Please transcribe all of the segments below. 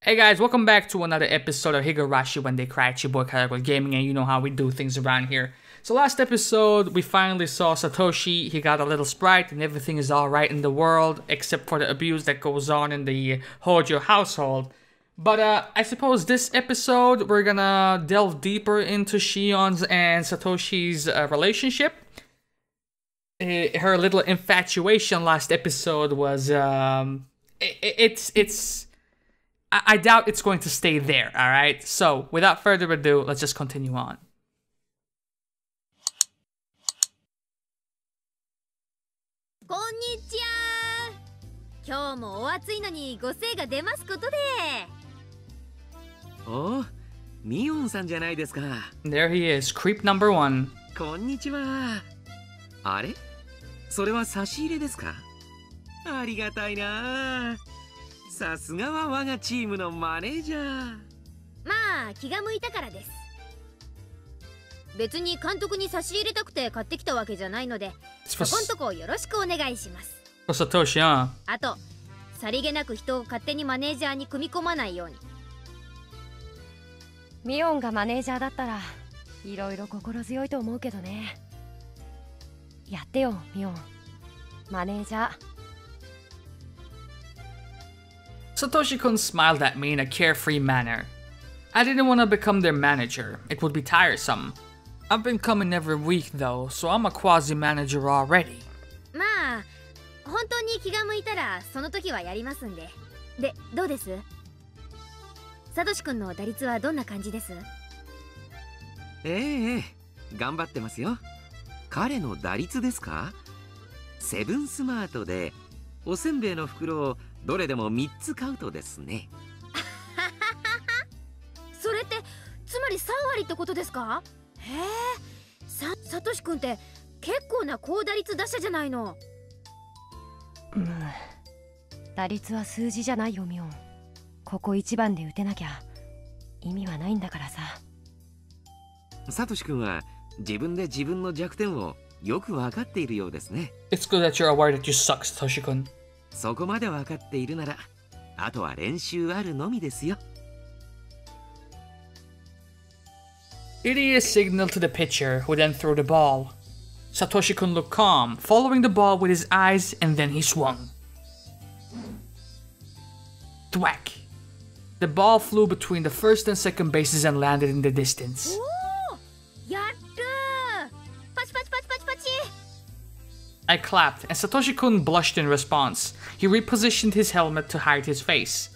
Hey guys, welcome back to another episode of Higurashi when they cry. It's your boy Karagol Gaming, and you know how we do things around here. So last episode, we finally saw Satoshi. He got a little sprite and everything is alright in the world, except for the abuse that goes on in the Hojo household. But I suppose this episode, we're gonna delve deeper into Shion's and Satoshi's relationship. Her little infatuation last episode was, I doubt it's going to stay there, alright? So, without further ado, let's just continue on. Konnichiwa! 今日もお暑いのにご精が出ますことで。お、ミオンさんじゃないですか。There he is, creep number 1. こんにちは。あれ？それは差し入れですか？ありがたいな。さすがは我がチームのマネージャー。まあ気が向いたからです。別に監督に差し入れたくて買ってきたわけじゃないので、そこんとこよろしくお願いします。Satoshi, huh? あと、さりげなく人を勝手にマネージャーに組み込まないように。ミオンがマネージャーだったらいろいろ心強いと思うけどね。やってよ、ミオン。マネージャー。Satoshi-kun smiled at me in a carefree manner. I didn't want to become their manager. It would be tiresome. I've been coming every week though, so I'm a quasi-manager already. まあ、本当に気が向いたらその時はやりますんで。で、どうです？サトシ君の打率はどんな感じです？ええ、頑張ってますよ。彼の打率ですか？セブンスマートでおせんべいの袋をどれでも3つ買うとですね。それってつまり3割ってことですか？へえ、サトシ君って結構な高打率打者じゃないの。打率は数字じゃないよ、ミオン。ここ一番で打てなきゃ意味はないんだからさ。サトシ君は自分で自分の弱点をよく分かっているようですね。It's good that you're aware that you suck, Satoshi-kun. そこまで分かっているなら、あとは練習あるのみですよ。Irie signaled to the pitcher, who then threw the ball. Satoshi-kun looked calm, following the ball with his eyes, and then he swung. Thwack! The ball flew between the first and second bases and landed in the distance. おー、やったー！パチパチパチパチパチ。I clapped, and Satoshi-kun blushed in response. He repositioned his helmet to hide his face.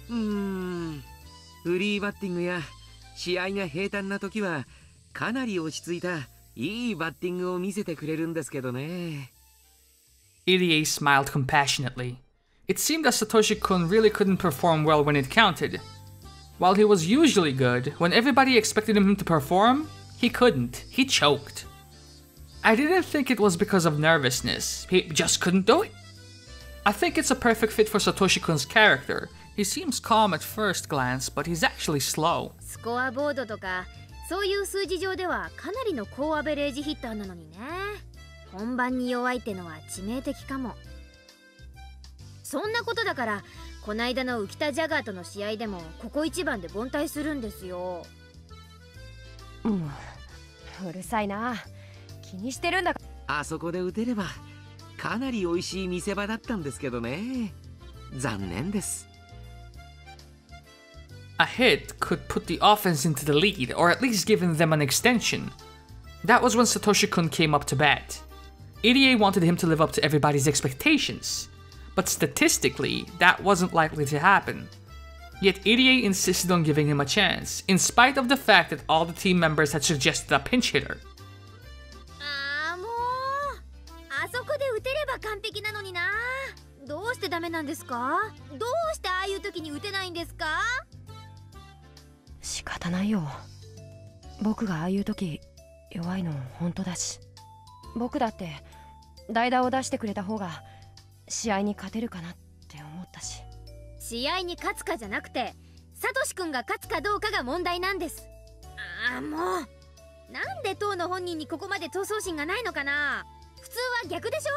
フリーバッティングや試合が平坦な時はかなり落ち着いたいいバッティングを見せてくれるんですけどね。Irie smiled compassionately. It seemed that Satoshi-kun really couldn't perform well when it counted. While he was usually good, when everybody expected him to perform, he couldn't. He choked. I didn't think it was because of nervousness. He just couldn't do it. I think it's a perfect fit for Satoshi-kun's character. He seems calm at first glance, but he's actually slow. スコアボードとかそういう数字上ではかなりの高アベレージヒッターなのにね。本番に弱いってのは致命的かも。そんなことだからこないだの浮田ジャガーとの試合でもここ一番で凡退するんですよ。うるさいな。気にしてるんだ。あそこで打てればかなり美味しい見せ場だったんですけどね。残念です。A hit could put the offense into the lead, or at least giving them an extension. That was when Satoshi-kun came up to bat. Irie wanted him to live up to everybody's expectations, but statistically, that wasn't likely to happen. Yet Irie insisted on giving him a chance, in spite of the fact that all the team members had suggested a pinch hitter. もうあそこで打てれば完璧なのにな。どうしてダメなんですか？どうしてああいう時に打てないんですか？仕方ないよ。僕がああいう時弱いの本当だし、僕だって代打を出してくれた方が試合に勝てるかなって思ったし。試合に勝つかじゃなくてサトシ君が勝つかどうかが問題なんです。もうなんで当の本人にここまで闘争心がないのかな。普通は逆でしょ。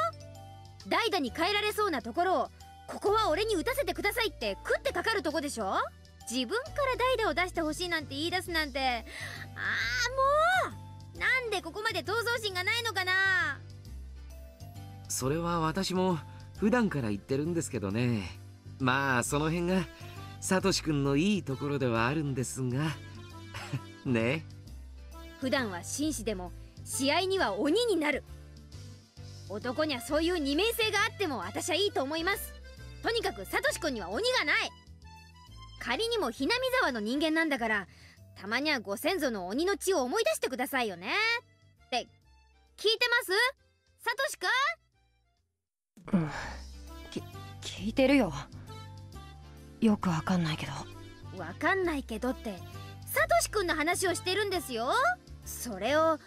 代打に変えられそうなところをここは俺に打たせてくださいって食ってかかるとこでしょ。自分から代打を出してほしいなんて言い出すなんて、もうなんでここまで闘争心がないのかな。それは私も普段から言ってるんですけどね。まあその辺がサトシ君のいいところではあるんですがね。普段は紳士でも試合には鬼になる。男にはそういう二面性があっても私はいいと思います。とにかくサトシ君には鬼がない。仮にもHinamizawaの人間なんだから、たまにはご先祖の鬼の血を思い出してくださいよね。って聞いてます、サトシ君？聞いてるよ。よくわかんないけど。わかんないけどってサトシ君の話をしてるんですよ。それを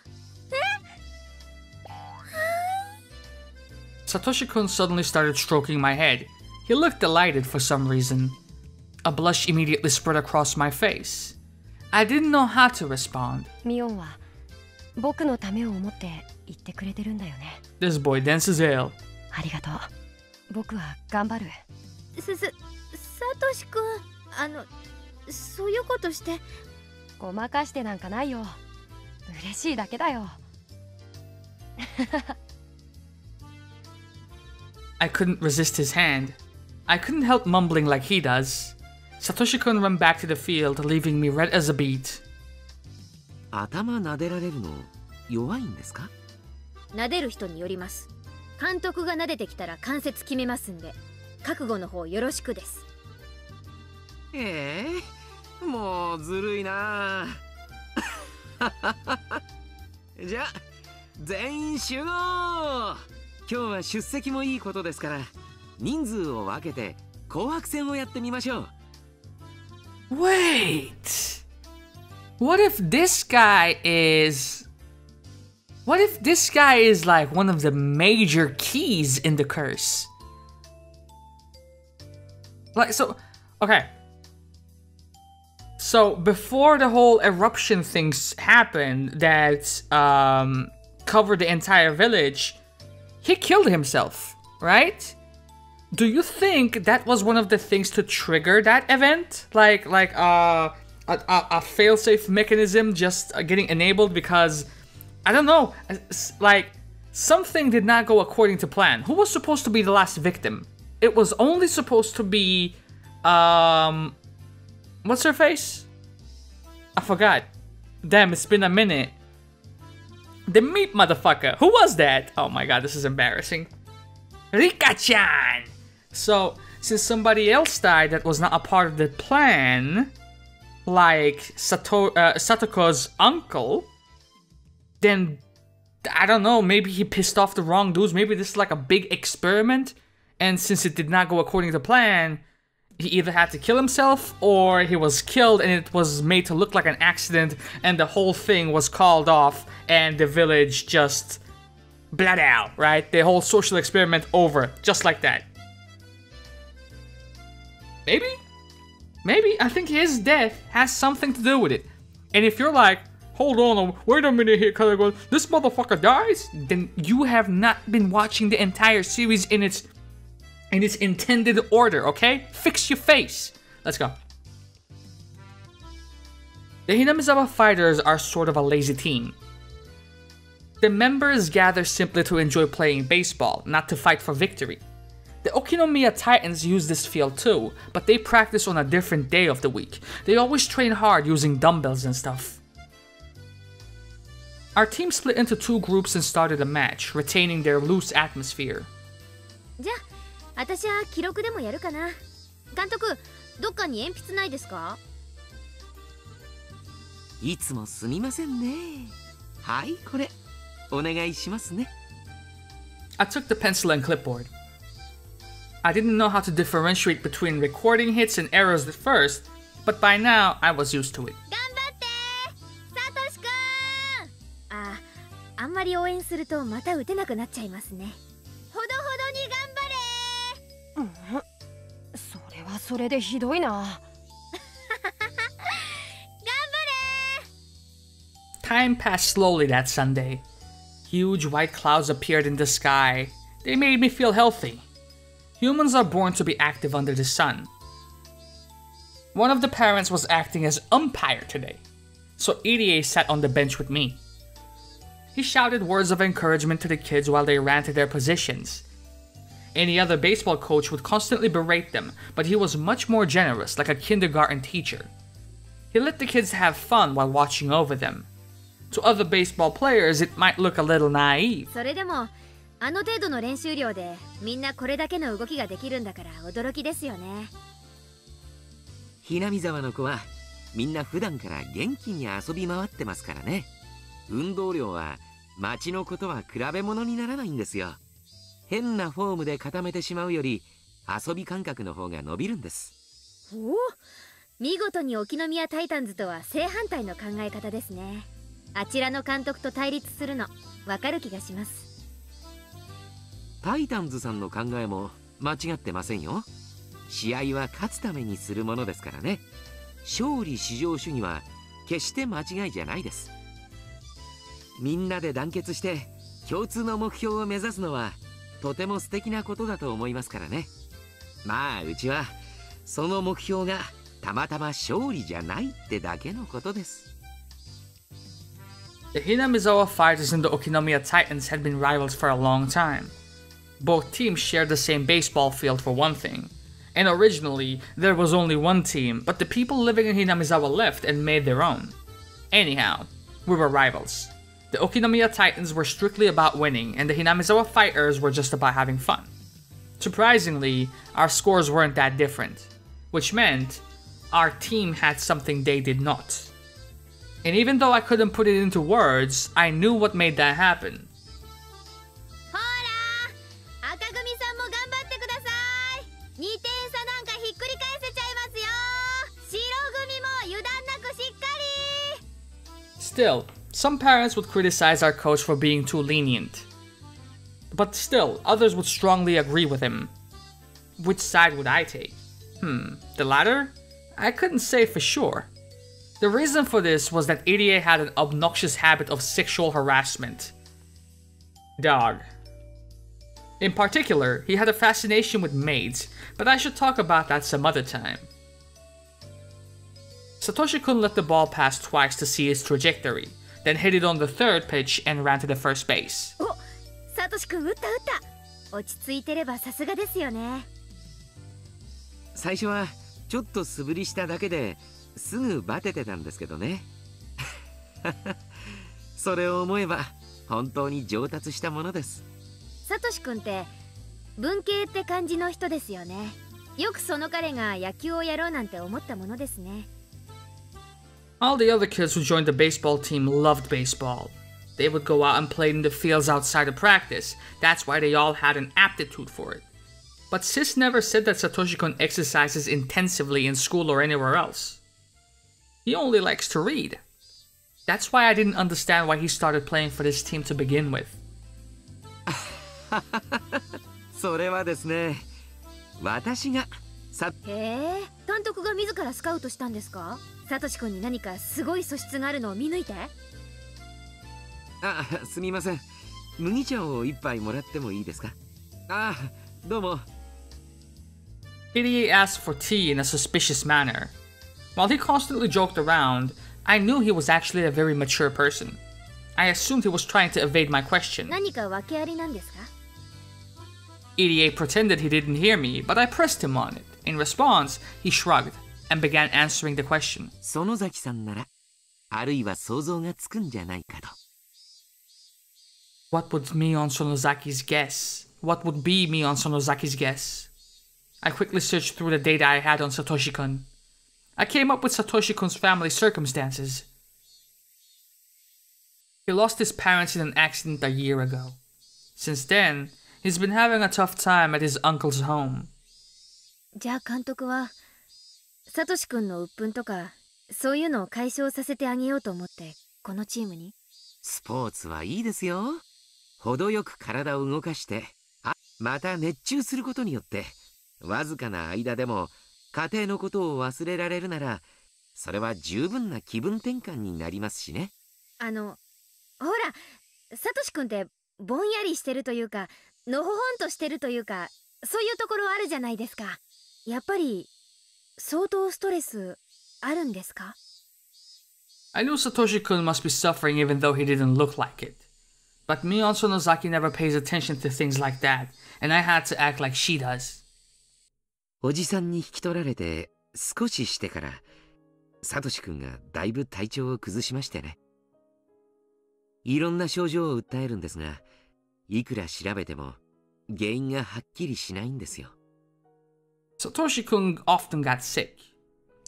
Satoshi-kun suddenly started stroking my head. He looked delighted for some reason. A blush immediately spread across my face. I didn't know how to respond. ミオンは僕のためを思って言ってくれてるんだよね。 This boy dances ale. ありがとう。僕は頑張る。サトシ君、そういうことしてごまかしてなんかないよ。嬉しいだけだよ。I couldn't resist his hand. I couldn't help mumbling like he does. Satoshi-kun ran back to the field, leaving me red as a beet. 頭撫でられるの弱いんですか？撫でる人によります。監督が撫でてきたら関節決めますんで、覚悟の方よろしくです。もうずるいな。じゃあ全員集合。今日は出席もいいことですから、人数を分けて紅白戦をやってみましょう。Wait! What if this guy is like one of the major keys in the curse? Like, so, okay. So, before the whole eruption things happened that covered the entire village, he killed himself, right? Do you think that was one of the things to trigger that event? Like a failsafe mechanism just getting enabled because, I don't know, like something did not go according to plan. Who was supposed to be the last victim? It was only supposed to be, what's her face? I forgot. Damn, it's been a minute. The meat motherfucker. Who was that? Oh my god, this is embarrassing. Rika-chan! So, since somebody else died that was not a part of the plan, like Satoko's uncle, then, I don't know, maybe he pissed off the wrong dudes. Maybe this is like a big experiment, and since it did not go according to plan, he either had to kill himself or he was killed and it was made to look like an accident and the whole thing was called off and the village just bled out, right? The whole social experiment over, just like that. Maybe? Maybe. I think his death has something to do with it. And if you're like, hold on, wait a minute here, Karagol, this motherfucker dies, then you have not been watching the entire series in its intended order, okay? Fix your face. Let's go. The Hinamizawa fighters are sort of a lazy team. The members gather simply to enjoy playing baseball, not to fight for victory. The Okinomiya Titans use this field too, but they practice on a different day of the week. They always train hard using dumbbells and stuff. Our team split into two groups and started a match, retaining their loose atmosphere. じゃあ、私は記録でもやるかな。監督、どっかに鉛筆ないですか？いつもすみませんね。はい、これお願いしますね。I took the pencil and clipboard. I didn't know how to differentiate between recording hits and errors at first, but by now I was used to it. 頑張ってサトシくん。あんまり応援するとまた打てなくなっちゃいますね。ほどほどに頑張れ。それはそれでひどいな。頑張れ。Time passed slowly that Sunday. Huge white clouds appeared in the sky. They made me feel healthy. Humans are born to be active under the sun. One of the parents was acting as umpire today, so EDA sat on the bench with me. He shouted words of encouragement to the kids while they ran to their positions. Any other baseball coach would constantly berate them, but he was much more generous, like a kindergarten teacher. He let the kids have fun while watching over them. To other baseball players, it might look a little naive. それでもあの程度の練習量でみんなこれだけの動きができるんだから驚きですよね。Hinamizawaの子はみんな普段から元気に遊び回ってますからね。運動量は町のことは比べ物にならないんですよ。変なフォームで固めてしまうより遊び感覚の方が伸びるんです。おお、見事に沖宮タイタンズとは正反対の考え方ですね。あちらの監督と対立するのわかる気がします。タイタンズさんの考えも間違ってませんよ。試合は勝つためにするものですからね。勝利至上主義は決して間違いじゃないです。みんなで団結して共通の目標を目指すのはとても素敵なことだと思いますからね。まあうちはその目標がたまたま勝利じゃないってだけのことです。The Hinamizawa fighters and the Okinomiya Titans had been rivals for a long time. Both teams shared the same baseball field for one thing. And originally, there was only one team, but the people living in Hinamizawa left and made their own. Anyhow, we were rivals. The Okinomiya Titans were strictly about winning, and the Hinamizawa fighters were just about having fun. Surprisingly, our scores weren't that different, which meant our team had something they did not. And even though I couldn't put it into words, I knew what made that happen. ほら、赤組さんも頑張ってください。2点差なんかひっくり返せちゃいますよ。白組も油断なくしっかり。Still, some parents would criticize our coach for being too lenient. But still, others would strongly agree with him. Which side would I take? The latter? I couldn't say for sure. The reason for this was that EDA had an obnoxious habit of sexual harassment. Dog. In particular, he had a fascination with maids, but I should talk about that some other time. Satoshi-kun let the ball pass twice to see its trajectory, then hit it on the third pitch and ran to the first base. お、サトシ君打った打った。落ち着いてればさすがですよね。最初はちょっと素振りしただけですぐバテてたんですけどね。それを思えば本当に上達したものです。サトシ君って文系って感じの人ですよね。よくその彼が野球をやろうなんて思ったものですね。All the other kids who joined the baseball team loved baseball. They would go out and play in the fields outside of practice. That's why they all had an aptitude for it. But Sis never said that Satoshi-kun exercises intensively in school or anywhere else. He only likes to read. That's why I didn't understand why he started playing for this team to begin with. それはですね、私がへえ、監督が自らスカウトしたんですか？サトシ君に何かすごい素質があるのを見抜いて。あ、すみません。麦茶を一杯もらってもいいですか？あ、どうも。Hideaki asked for tea in a suspicious manner. While he constantly joked around, I knew he was actually a very mature person. I assumed he was trying to evade my question. 何か訳ありなんですか？Hideaki pretended he didn't hear me, but I pressed him on it. In response, he shrugged and began answering the question. 園崎さんなら、あるいは想像がつくんじゃないかと。What would me on Sonozaki's guess? What would be me on Sonozaki's guess? I quickly searched through the data I had on Satoshi-kun. I came up with Satoshi-kun's family circumstances. He lost his parents in an accident a year ago. Since then, he's been having a tough time at his uncle's home. じゃあ監督はサトシ君の鬱憤とかそういうのを解消させてあげようと思ってこのチームに。スポーツはいいですよ。程よく体を動かして、また熱中することによって、わずかな間でも家庭のことを忘れられるなら、それは十分な気分転換になりますしね。ほら、サトシ君ってぼんやりしてるというか、のほほんとしてるというか、そういうところあるじゃないですか。やっぱり相当ストレスあるんですか？ I knew Satoshi-kun must be suffering even though he didn't look like it. But me and Sonozaki never pays attention to things like that, and I had to act like she does. おじさんに引き取られて少ししてから、サトシ君がだいぶ体調を崩しましてね。いろんな症状を訴えるんですが、いくら調べても原因がはっきりしないんですよ。Satoshi-kun often got sick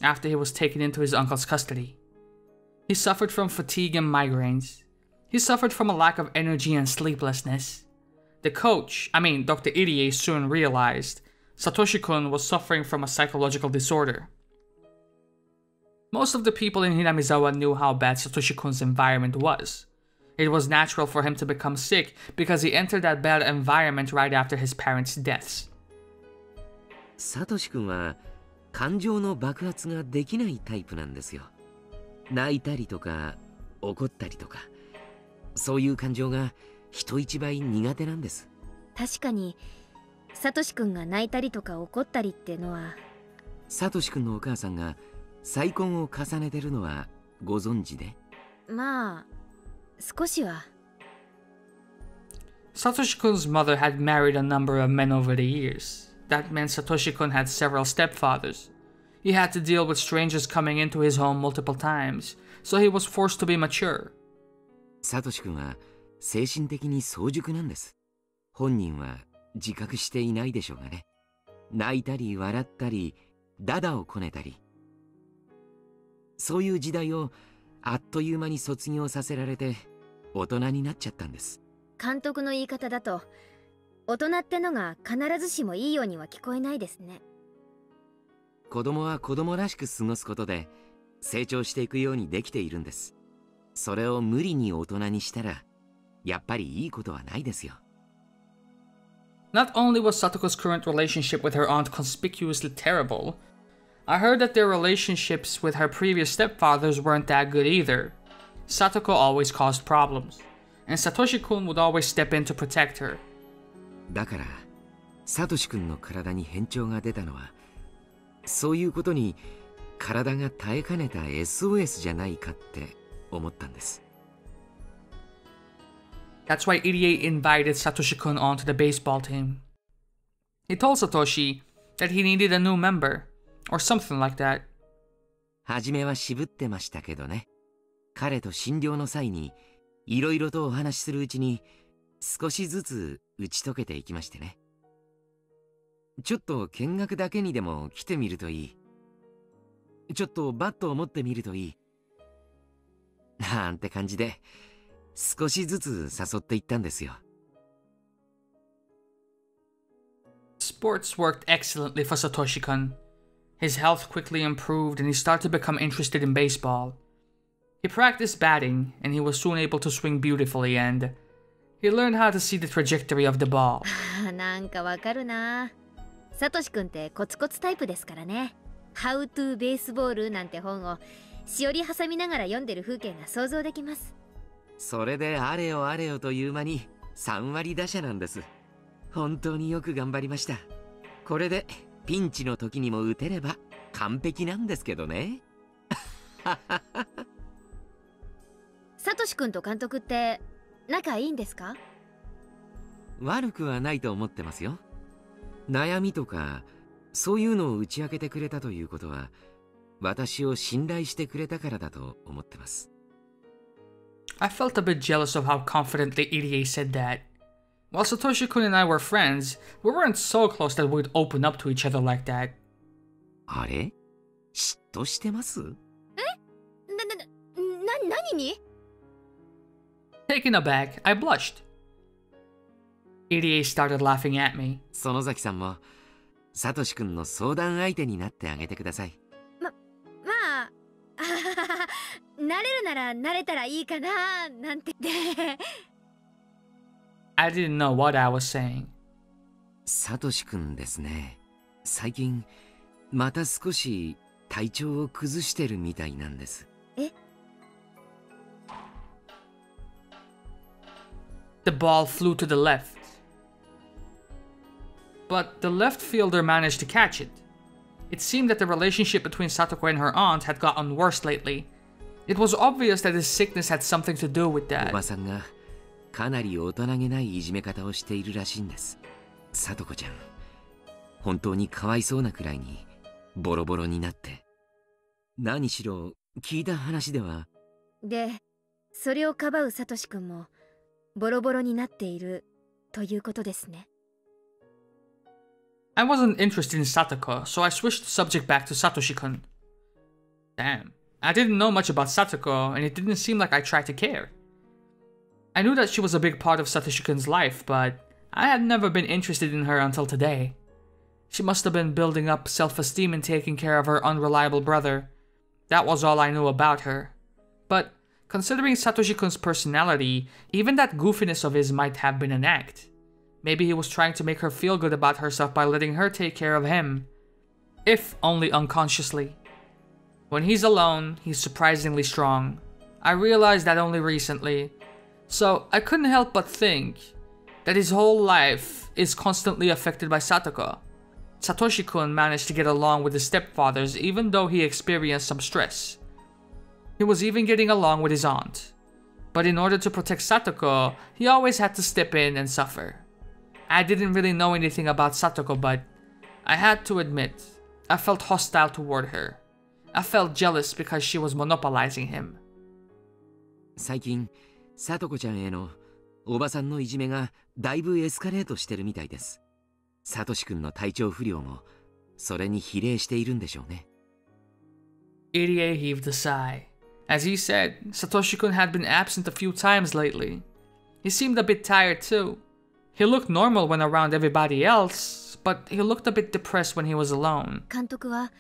after he was taken into his uncle's custody. He suffered from fatigue and migraines. He suffered from a lack of energy and sleeplessness. The coach, Dr. Irie, soon realized Satoshi-kun was suffering from a psychological disorder. Most of the people in Hinamizawa knew how bad Satoshi-kun's environment was. It was natural for him to become sick because he entered that bad environment right after his parents' deaths. サトシ君は感情の爆発ができないタイプなんですよ。泣いたりとか怒ったりとか、そういう感情が人一倍苦手なんです。確かにサトシ君が泣いたりとか怒ったりってのは、サトシ君のお母さんが再婚を重ねてるのはご存知で？まあ少しは。Satoshi-kun's mother had married a number of men over the years. That meant Satoshi-kun had several stepfathers. He had to deal with strangers coming into his home multiple times, so he was forced to be mature. サトシ君は精神的に早熟なんです。本人は自覚していないでしょうがね。泣いたり笑ったり、ダダをこねたり。そういう時代をあっという間に卒業させられて大人になっちゃったんです。監督の言い方だと、大人ってのが必ずしもいいようには聞こえないですね。子供は子供らしく過ごすことで成長していくようにできているんです。それを無理に大人にしたらやっぱりいいことはないですよ。Not only was Satoko's current relationship with her aunt conspicuously terrible, I heard that their relationships with her previous stepfathers weren't that good either. Satoko always caused problems, and Satoshi-kun would always step in to protect her. だからサトシ君の体に変調が出たのは、そういうことに体が耐えかねた SOS じゃないかって思ったんです。That's why Irie invited Satoshi-kun onto the baseball team. He told Satoshi that he needed a new member, or something like that. 初めは渋ってましたけどね。彼と診療の際にいろいろとお話しするうちに少しずつ打ち解けていきましてね。ちょっと見学だけにでも来てみるといい。ちょっとバットを持ってみるといい。なんて感じで少しずつ誘っていったんですよ。Sports worked excellently for Satoshi-kun. His health quickly improved and he started to become interested in baseball. He practiced batting and he was soon able to swing beautifully and he learned how to see the trajectory of the ball. なんかわかるな。サトシ君ってコツコツタイプですからね。How to Baseball なんて本をしおり挟みながら読んでる風景が想像できます。それであれよあれよという間に3割打者なんです。本当によく頑張りました。これでピンチの時にも打てれば完璧なんですけどね。サトシ君と監督って仲いいんですか？悪くはないと思ってますよ。悩みとかそういうのを打ち明けてくれたということは、私を信頼してくれたからだと思ってます。I felt a bit jealous of how confidently Irie said that. While Satoshi-kun and I were friends, we weren't so close that we'd open up to each other like that. あれ？嫉妬してます？何に？ Taken aback, I blushed. Irie started laughing at me. 園崎さんもサトシ君の相談相手になってあげてください。まあなれるならなれたらいいかななんて。I didn't know what I was saying. サトシ君ですね。最近また少し体調を崩してるみたいなんです。え？ The ball flew to the left. but the left fielder managed to catch it. It seemed that the relationship between Satoko and her aunt had gotten worse lately. It was obvious that his sickness had something to do with お that. ばさんがかなり大人げないいじめ方をしているらしいんです。さとこちゃん、本当にかわいそうなくらいにボロボロになって。何しろ聞いた話では。で、それをかばうサトシ君もボロボロになっているということですね。I wasn't interested in Satoko, so I switched the subject back to Satoshi-kun. Damn, I didn't know much about Satoko, and it didn't seem like I tried to care. I knew that she was a big part of Satoshi-kun's life, but I had never been interested in her until today. She must have been building up self-esteem and taking care of her unreliable brother. That was all I knew about her. But considering Satoshi-kun's personality, even that goofiness of his might have been an act. Maybe he was trying to make her feel good about herself by letting her take care of him. If only unconsciously. When he's alone, he's surprisingly strong. I realized that only recently. So I couldn't help but think that his whole life is constantly affected by Satoko. Satoshi-kun managed to get along with his stepfathers even though he experienced some stress. He was even getting along with his aunt. But in order to protect Satoko, he always had to step in and suffer. I didn't really know anything about Satoko, but I had to admit, I felt hostile toward her. I felt jealous because she was monopolizing him. 最近、さとこちゃんへのおばさんのいじめがだいぶエスカレートしてるみたいです。サトシ君の体調不良もそれに比例しているんでしょうね。Irie heaved a sigh. As he said, Satoshi-kun had been absent a few times lately. He seemed a bit tired too. He looked normal when around everybody else, but he looked a bit depressed when he was alone. 監督は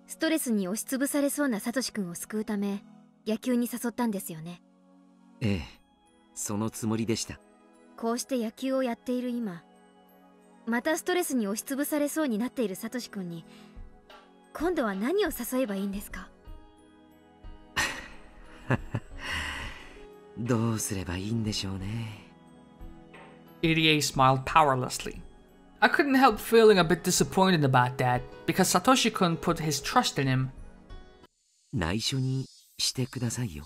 ストレスに押しつぶされそうなサトシ君を救うため野球に誘ったんですよね。ええ、そのつもりでした。こうして野球をやっている今、またストレスに押しつぶされそうになっているサトシ君に今度は何を誘えばいいんですか？どうすればいいんでしょうね。Irie smiled powerlessly. I couldn't help feeling a bit disappointed about that, because Satoshi-kun put his trust in him. 内緒にしてくださいよ。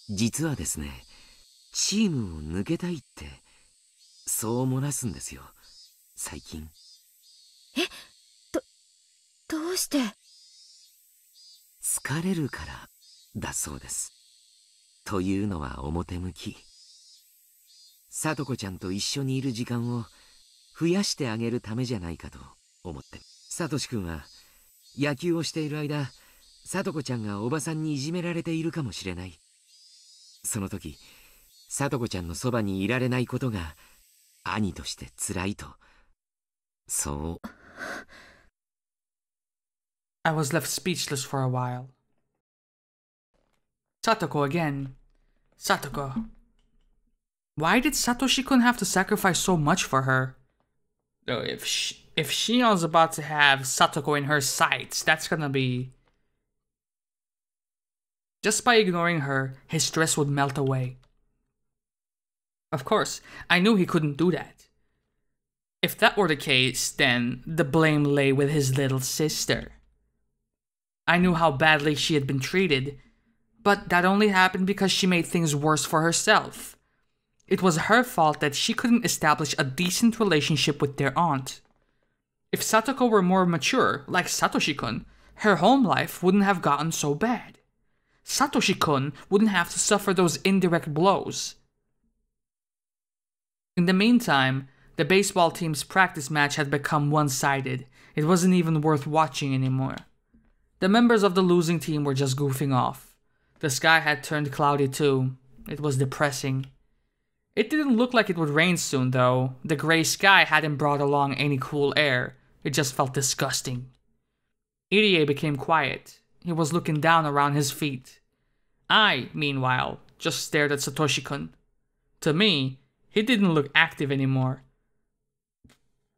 実はですね、チームを抜けたいってそう漏らすんですよ、最近。え、どうして？疲れるからだそうです。というのは表向き。さとこちゃんと一緒にいる時間を増やしてあげるためじゃないかと思って。さとしくんは野球をしている間、さとこちゃんがおばさんにいじめられているかもしれない。その時、さとこちゃんのそばにいられないことが兄として辛いと。そう。I was left speechless for a while. Satoko again. Satoko. Why did Satoshi-kun have to sacrifice so much for her? Though if Shion's about to have Satoko in her sights, that's gonna be... Just by ignoring her, his stress would melt away. Of course, I knew he couldn't do that. If that were the case, then the blame lay with his little sister. I knew how badly she had been treated, but that only happened because she made things worse for herself. It was her fault that she couldn't establish a decent relationship with their aunt. If Satoko were more mature, like Satoshi-kun, her home life wouldn't have gotten so bad. Satoshi-kun wouldn't have to suffer those indirect blows. In the meantime, the baseball team's practice match had become one-sided. It wasn't even worth watching anymore. The members of the losing team were just goofing off. The sky had turned cloudy too. It was depressing. It didn't look like it would rain soon though. The gray sky hadn't brought along any cool air. It just felt disgusting. Irie became quiet. He was looking down around his feet. I, meanwhile, just stared at Satoshi-kun. To me, he didn't look active anymore.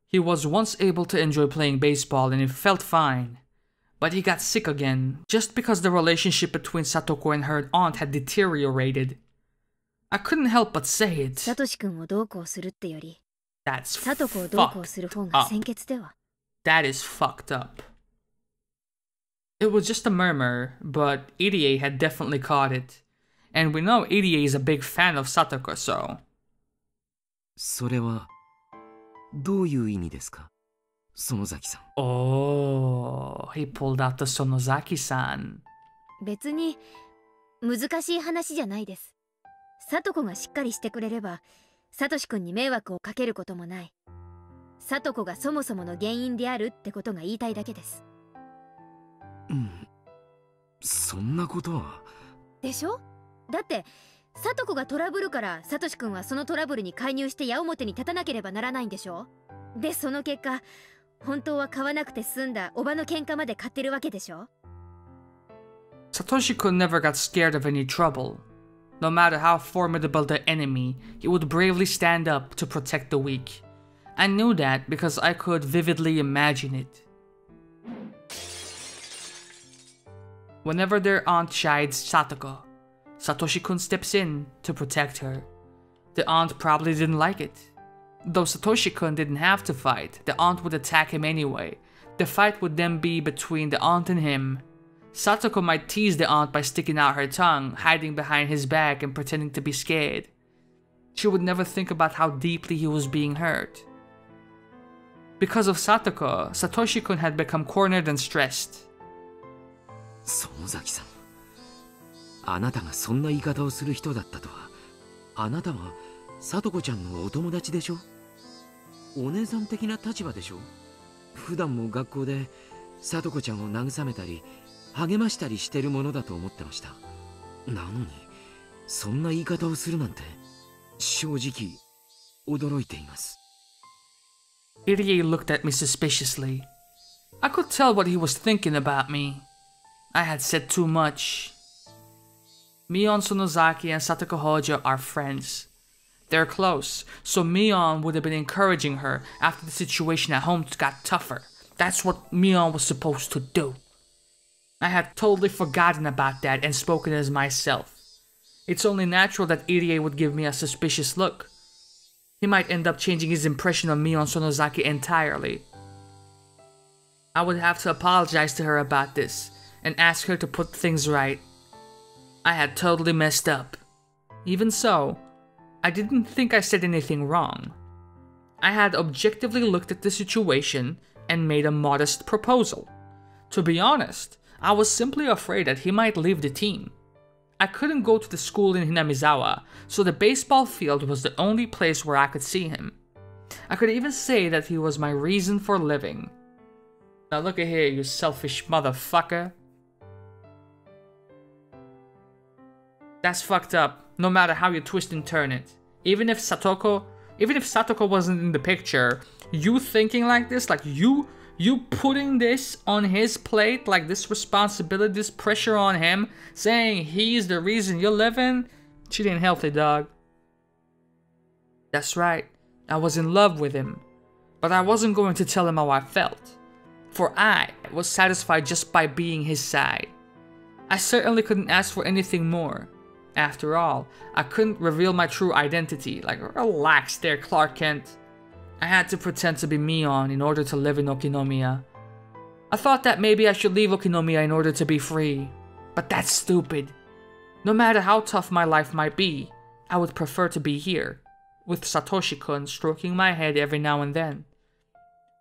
He was once able to enjoy playing baseball and it felt fine. But he got sick again, just because the relationship between Satoko and her aunt had deteriorated. I couldn't help but say it. サトシ君をどうこうするってより、That's サトコをどうこうする fucked 方が up. 先決では。 That is fucked up. It was just a murmur, but Irie had definitely caught it. And we know Irie is a big fan of Satoko, so... それはどういう意味ですか、園崎さん。 Oh, he pulled out the Sonozaki-san. 別に難しい話じゃないです。サトコがしっかりしてくれれば、サトシ君に迷惑をかけることもない。サトコがそもそもの原因であるってことが言いたいだけです。うん、そんなことは。でしょ？だってサトコがトラブルからサトシ君はそのトラブルに介入して矢面に立たなければならないんでしょ？でその結果、本当は買わなくて済んだおばの喧嘩まで買ってるわけでしょ？ Satoshi-kun never got scared of any trouble. No matter how formidable the enemy, he would bravely stand up to protect the weak. I knew that because I could vividly imagine it. Whenever their aunt chides Satoko, Satoshi-kun steps in to protect her. The aunt probably didn't like it. Though Satoshi-kun didn't have to fight, the aunt would attack him anyway. The fight would then be between the aunt and him. Satoko might tease the aunt by sticking out her tongue, hiding behind his back and pretending to be scared. She would never think about how deeply he was being hurt. Because of Satoko, Satoshi-kun had become cornered and stressed. 園崎さん、あなたがそんな言い方をする人だったとは。あなたは聡子ちゃんのお友達でしょ。お姉さん的な立場でしょ。普段も学校で聡子ちゃんを慰めたり励ましたりしてるものだと思ってました。なのにそんな言い方をするなんて正直驚いています。 Irie looked at me suspiciously. I could tell what he was thinking about me. I had said too much. Mion Sonozaki and Satoko Hojo are friends. They're close, so Mion would have been encouraging her after the situation at home got tougher. That's what Mion was supposed to do. I had totally forgotten about that and spoken as myself. It's only natural that Irie would give me a suspicious look. He might end up changing his impression of Mion Sonozaki entirely. I would have to apologize to her about this and ask her to put things right. I had totally messed up. Even so, I didn't think I said anything wrong. I had objectively looked at the situation and made a modest proposal. To be honest, I was simply afraid that he might leave the team. I couldn't go to the school in Hinamizawa, so the baseball field was the only place where I could see him. I could even say that he was my reason for living. Now look at here, you selfish motherfucker. That's fucked up, no matter how you twist and turn it. Even if Satoko wasn't in the picture, you thinking like this, like you putting this on his plate, like this responsibility, this pressure on him, saying he's the reason you're living, shit ain't healthy, dog. That's right, I was in love with him, but I wasn't going to tell him how I felt, for I was satisfied just by being his side. I certainly couldn't ask for anything more. After all, I couldn't reveal my true identity. Like, relax there, Clark Kent. I had to pretend to be Mion in order to live in Okinomiya. I thought that maybe I should leave Okinomiya in order to be free. But that's stupid. No matter how tough my life might be, I would prefer to be here, with Satoshi-kun stroking my head every now and then.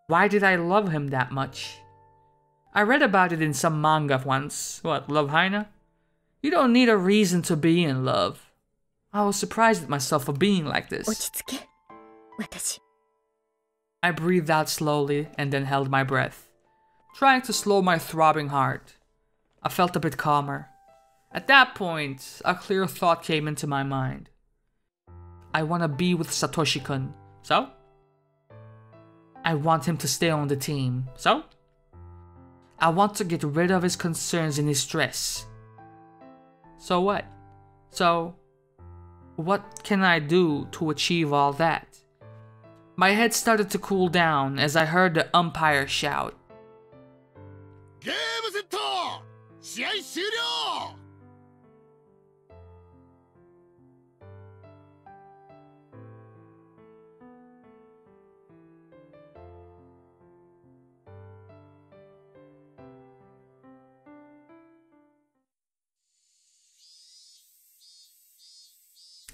Why did I love him that much? I read about it in some manga once. What, Love Hina? You don't need a reason to be in love. I was surprised at myself for being like this. 落ち着け、私。 I breathed out slowly and then held my breath, trying to slow my throbbing heart. I felt a bit calmer. At that point, a clear thought came into my mind. I want to be with Satoshi-kun, so? I want him to stay on the team, so? I want to get rid of his concerns and his stress. So what? So, what can I do to achieve all that? My head started to cool down as I heard the umpire shout. Game set! 試合終了!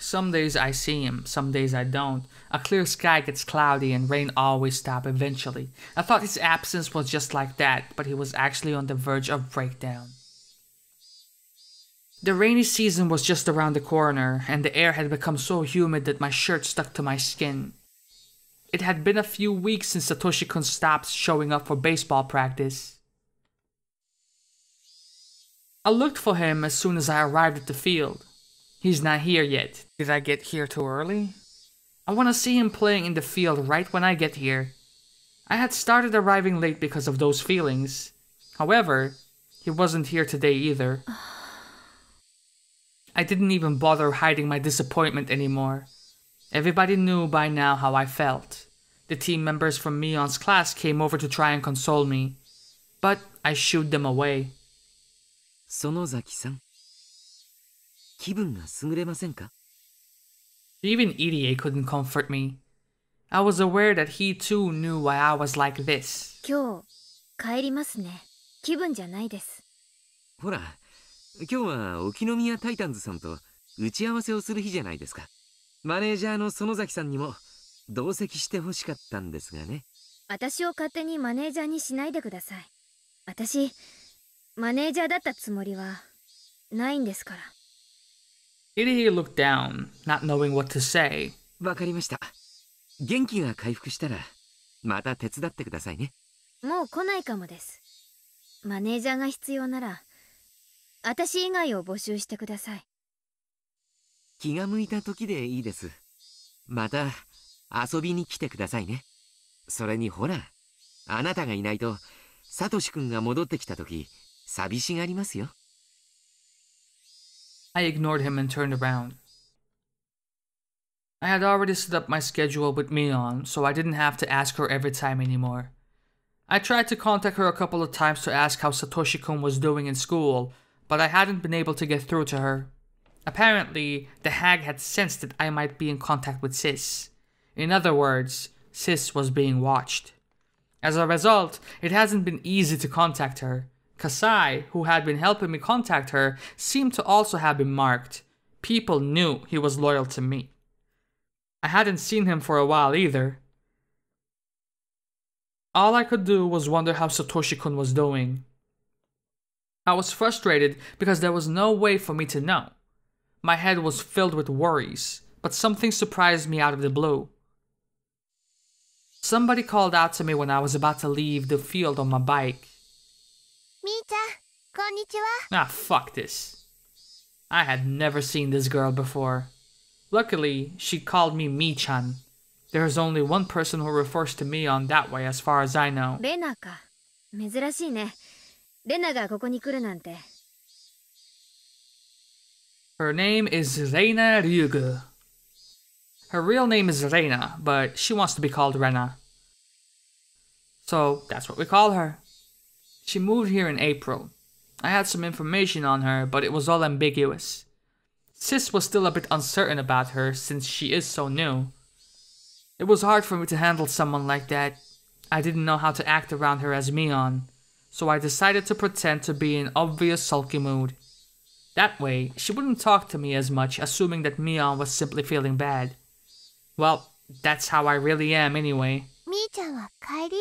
Some days I see him, some days I don't. A clear sky gets cloudy and rain always stops eventually. I thought his absence was just like that, but he was actually on the verge of breakdown. The rainy season was just around the corner, and the air had become so humid that my shirt stuck to my skin. It had been a few weeks since Satoshi-kun stopped showing up for baseball practice. I looked for him as soon as I arrived at the field. He's not here yet. Did I get here too early? I want to see him playing in the field right when I get here. I had started arriving late because of those feelings. However, he wasn't here today either. I didn't even bother hiding my disappointment anymore. Everybody knew by now how I felt. The team members from Mion's class came over to try and console me, but I shooed them away. 園崎さん、気分が優れませんか? Even Irie couldn't comfort me. I was aware that he too knew why I was like this. 今日帰りますね。気分じゃないです。ほら、今日は沖宮タイタンズさんと打ち合わせをする日じゃないですか。マネージャーの園崎さんにも同席してほしかったんですがね。私を勝手にマネージャーにしないでください。私、マネージャーだったつもりはないんですから。Irie looked down, not knowing what to say. わかりました。元気が回復したらまた手伝ってくださいね。もう来ないかもです。マネージャーが必要なら私以外を募集してください。気が向いた時でいいです。また遊びに来てくださいね。それにほら、あなたがいないとサトシ君が戻ってきた時寂しがりますよ。I ignored him and turned around. I had already set up my schedule with Mion, so I didn't have to ask her every time anymore. I tried to contact her a couple of times to ask how Satoshi-kun was doing in school, but I hadn't been able to get through to her. Apparently, the hag had sensed that I might be in contact with Sis. In other words, Sis was being watched. As a result, it hasn't been easy to contact her. Kasai, who had been helping me contact her, seemed to also have been marked. People knew he was loyal to me. I hadn't seen him for a while either. All I could do was wonder how Satoshi-kun was doing. I was frustrated because there was no way for me to know. My head was filled with worries, but something surprised me out of the blue. Somebody called out to me when I was about to leave the field on my bike. みーちゃん、こんにちは。 Ah, fuck this. I had never seen this girl before. Luckily, she called me Mi-chan. There is only one person who refers to me on that way as far as I know. レナか。珍しいね。レナがここに来るなんて。Her name is Reina Ryugu. Her real name is Reina, but she wants to be called Rena. So that's what we call her. She moved here in April. I had some information on her, but it was all ambiguous. Sis was still a bit uncertain about her since she is so new. It was hard for me to handle someone like that. I didn't know how to act around her as Mion, so I decided to pretend to be in obvious sulky mood. That way, she wouldn't talk to me as much, assuming that Mion was simply feeling bad. Well, that's how I really am anyway. みーちゃんは帰り？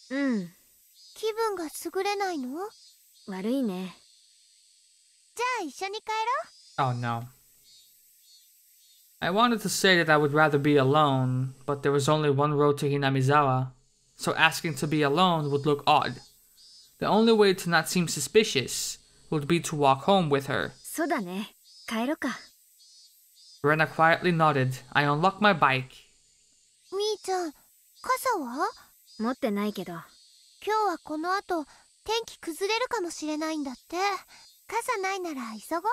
うん。気分が優れないの？悪いね。じゃあ一緒に帰ろう。 Oh no. I wanted to say that I would rather be alone, but there was only one road to Hinamizawa, so asking to be alone would look odd. The only way to not seem suspicious would be to walk home with her. そうだね。帰ろうか。Rena quietly nodded. I unlocked my bike. みーちゃん、傘は？持ってないけど。今日はこの後、天気崩れるかもしれないんだって。傘ないなら急ごう。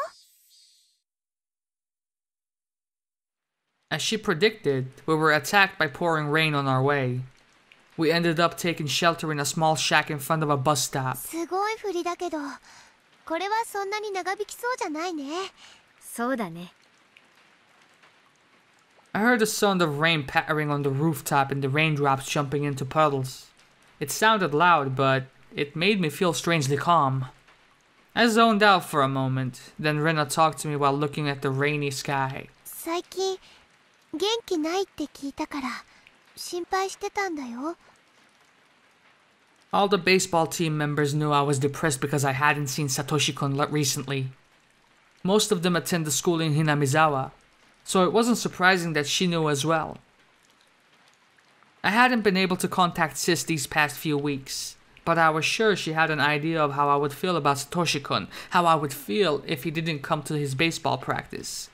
As she predicted, we were attacked by pouring rain on our way. We ended up taking shelter in a small shack in front of a bus stop. すごい降りだけど、これはそんなに長引きそうじゃないね。そうだね。I heard the sound of rain pattering on the rooftop and the raindrops jumping into puddles. It sounded loud, but it made me feel strangely calm. I zoned out for a moment, then Rena talked to me while looking at the rainy sky. 最近元気ないって聞いたから心配してたんだよ。 All the baseball team members knew I was depressed because I hadn't seen Satoshi-kun recently. Most of them attend the school in Hinamizawa, so it wasn't surprising that she knew as well. I hadn't been able to contact Sis these past few weeks, but I was sure she had an idea of how I would feel about Satoshi-kun, how I would feel if he didn't come to his baseball practice.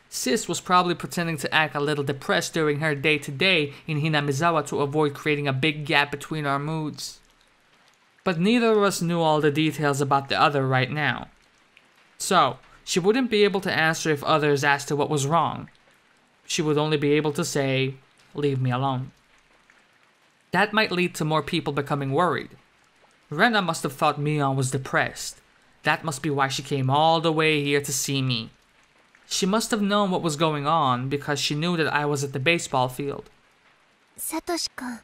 Sis was probably pretending to act a little depressed during her day-to-day in Hinamizawa to avoid creating a big gap between our moods. But neither of us knew all the details about the other right now. So, she wouldn't be able to answer if others asked her what was wrong. She would only be able to say, "Leave me alone." That might lead to more people becoming worried. Rena must have thought Mion was depressed. That must be why she came all the way here to see me. She must have known what was going on because she knew that I was at the baseball field. サトシ君、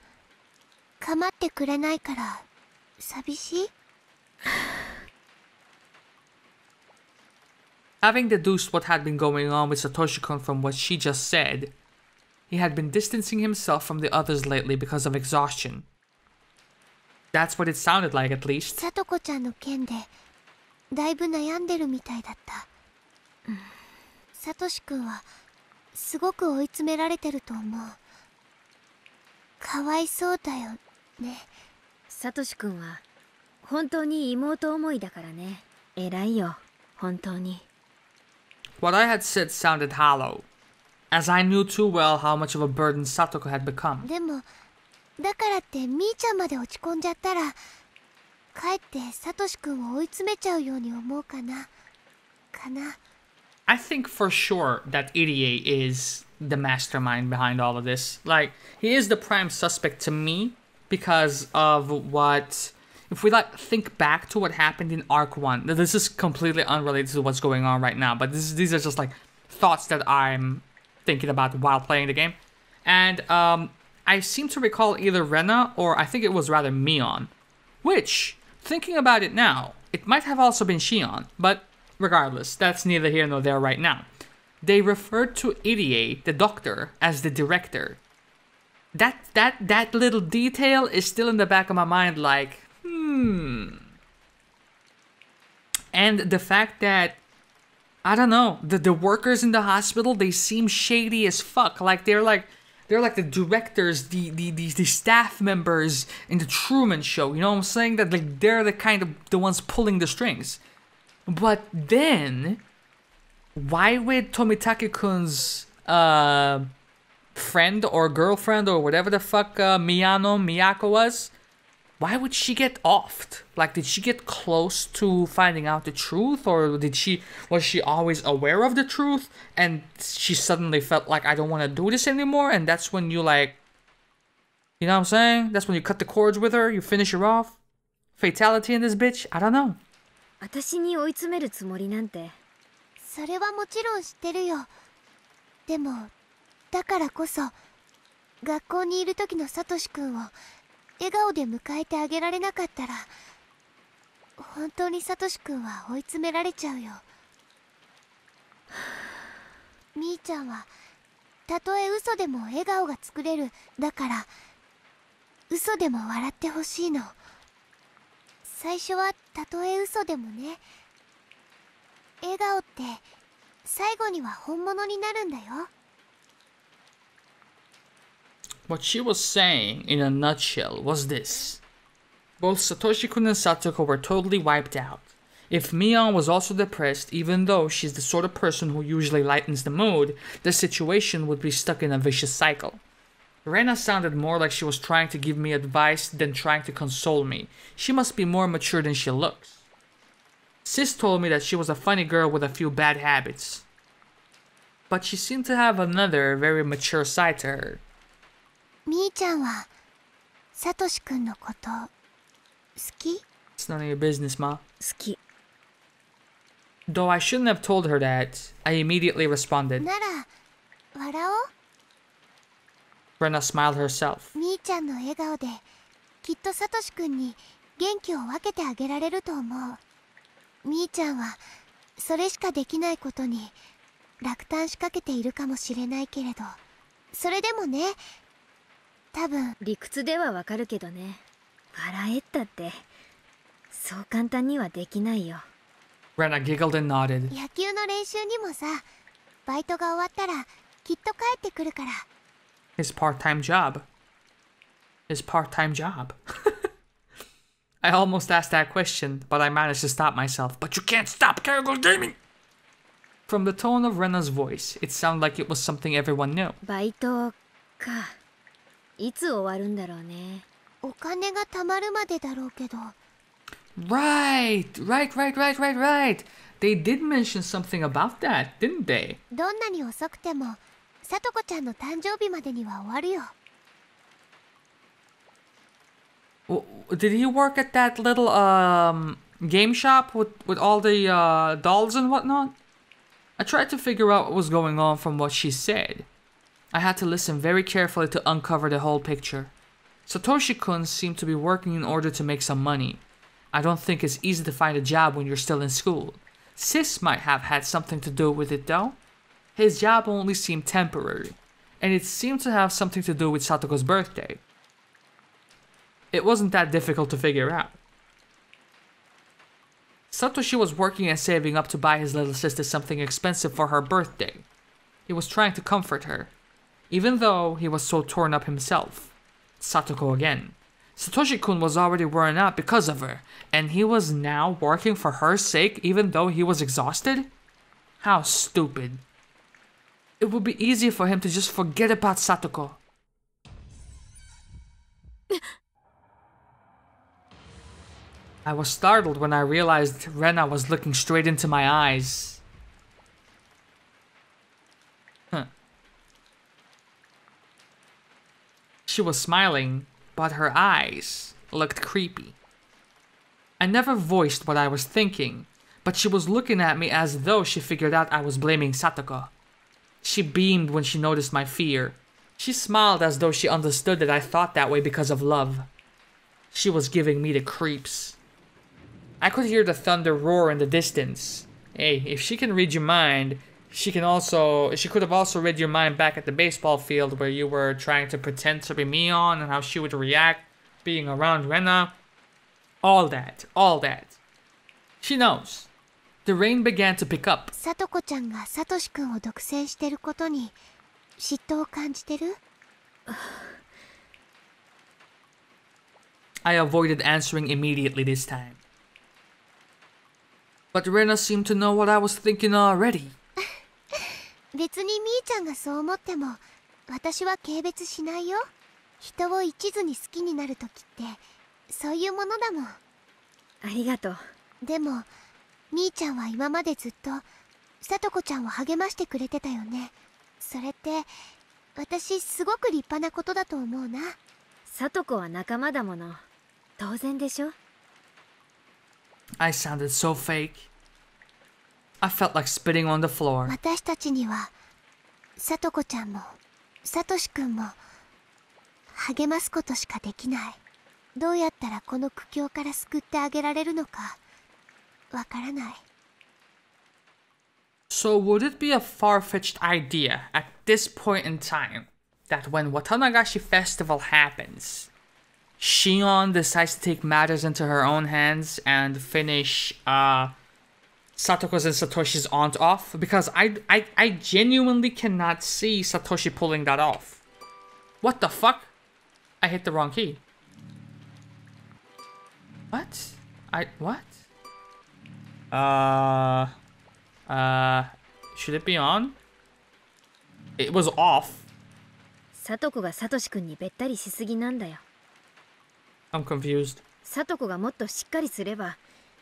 構ってくれないから寂しい？ Having deduced what had been going on with Satoshi-kun from what she just said, he had been distancing himself from the others lately because of exhaustion. That's what it sounded like, at least. サトコちゃんの件でだいぶ悩んでるみたいだった。サトシ君はすごく追い詰められてると思う。かわいそうだよね。サトシ君は本当に妹思いだからね。偉いよ、本当に。What I had said sounded hollow, as I knew too well how much of a burden Satoko had become. でもだからってみーちゃんまで落ち込んじゃったらかえってサトシ君を追い詰めちゃうように思うかな。I think for sure that Irie is the mastermind behind all of this. Like, he is the prime suspect to me because of what... If we think back to what happened in Arc 1, this is completely unrelated to what's going on right now, but these are just like thoughts that I'm thinking about while playing the game. And I seem to recall either Rena or I think it was rather Mion, which, thinking about it now, it might have also been Shion, but regardless, that's neither here nor there right now. They referred to Irie, the doctor, as the director. That little detail is still in the back of my mind, like, And the fact that, I don't know, the workers in the hospital, they seem shady as fuck. Like, they're like the directors, the staff members in the Truman Show. You know what I'm saying? That like they're the ones pulling the strings. But then, why would Tomitake-kun's friend or girlfriend or whatever the fuck Miyako was, why would she get offed? Like, did she get close to finding out the truth, or was she always aware of the truth and she suddenly felt like, I don't want to do this anymore, and that's when you like, you know what I'm saying? That's when you cut the cords with her, you finish her off? Fatality in this bitch? I don't know. 私に追い詰めるつもりなんて。それはもちろん知ってるよ。でもだからこそ学校にいる時のサトシ君を笑顔で迎えてあげられなかったら本当にサトシ君は追い詰められちゃうよ。みーちゃんはたとえ嘘でも笑顔が作れる。だから嘘でも笑ってほしいの。最初はたとえ嘘でもね。笑顔って最後には本物になるんだよ。What she was saying, in a nutshell, was this. Both Satoshi-kun and Satoko were totally wiped out. If Mion was also depressed, even though she's the sort of person who usually lightens the mood, the situation would be stuck in a vicious cycle. Rena sounded more like she was trying to give me advice than trying to console me. She must be more mature than she looks. Sis told me that she was a funny girl with a few bad habits. But she seemed to have another, very mature side to her. みーちゃんはサトシ君のこと好き？ It's none of your business, Ma. 好き。 Though I shouldn't have told her that, I immediately responded. なら笑おう。 Rena smiled herself. みーちゃんの笑顔できっとサトシ君に元気を分けてあげられると思う。みーちゃんはそれしかできないことに落胆しかけているかもしれないけれど、それでもね、多分理屈ではわかるけどね、笑えったってそう簡単にはできないよ。 Rena giggled and nodded. 野球の練習にもさ、バイトが終わったらきっと帰ってくるから。 His part-time job. His part-time job. I almost asked that question, but I managed to stop myself. But you can't stop Karagol Gaming! From the tone of Rena's voice, it sounded like it was something everyone knew. バイトか、いつ終わるんだろうね。お金が貯まるまでだろうけど。 Right! They did mention something about that, didn't they? どんなに遅くてもさとこちゃんの誕生日までには終わるよ。 Did he work at that little game shop with all the dolls and whatnot? I tried to figure out what was going on from what she said. I had to listen very carefully to uncover the whole picture. Satoshi-kun seemed to be working in order to make some money. I don't think it's easy to find a job when you're still in school. Sis might have had something to do with it though. His job only seemed temporary, and it seemed to have something to do with Satoko's birthday. It wasn't that difficult to figure out. Satoshi was working and saving up to buy his little sister something expensive for her birthday. He was trying to comfort her, even though he was so torn up himself. Satoko again. Satoshi-kun was already worn out because of her, and he was now working for her sake even though he was exhausted? How stupid. It would be easier for him to just forget about Satoko. I was startled when I realized Rena was looking straight into my eyes. She was smiling, but her eyes looked creepy. I never voiced what I was thinking, but she was looking at me as though she figured out I was blaming Satoko. She beamed when she noticed my fear. She smiled as though she understood that I thought that way because of love. She was giving me the creeps. I could hear the thunder roar in the distance. Hey, if she can read your mind, she could have also read your mind back at the baseball field where you were trying to pretend to be Mion and how she would react being around Rena. All that. She knows. The rain began to pick up. さとこちゃんがサトシ君を独占してることに嫉妬を感じてる？ I avoided answering immediately this time. But Rena seemed to know what I was thinking already. 別にみーちゃんがそう思っても私は軽蔑しないよ。人を一途に好きになるときってそういうものだもん。ありがとう。でもみーちゃんは今までずっとさとこちゃんを励ましてくれてたよね。それって私すごく立派なことだと思うな。さとこは仲間だもの。当然でしょ。I sounded so fake. I felt like spitting on the floor. 私たちにはさとこちゃんもさとしくんも励ますことしかできない。どうやったらこの苦境から救ってあげられるのかわからない。 So would it be a far-fetched idea at this point in time that when Watanagashi Festival happens, Shion decides to take matters into her own hands and finish Satoko's and Satoshi's aunt off? Because I genuinely cannot see Satoshi pulling that off. What the fuck? I hit the wrong key. What? What? Should it be on? It was off. さとこがサトシ君にべったりしすぎなんだよ。I'm confused. さとこがもっとしっかりすれば、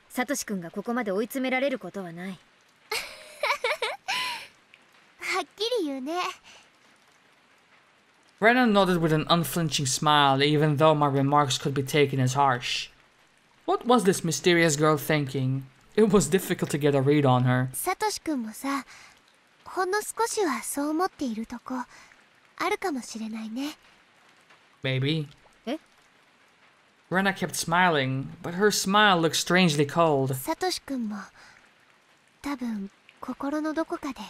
サトシ君がここまで追い詰められることはない。はっきり言うね。Rena nodded with an unflinching smile, even though my remarks could be taken as harsh. What was this mysterious girl thinking? It was difficult to get a read on her. サトシ君もさ、ほんの少しはそう思っているとこあるかもしれないね。Maybe. え？ Rena kept smiling, but her smile looked strangely cold. サトシ君も多分心のどこかで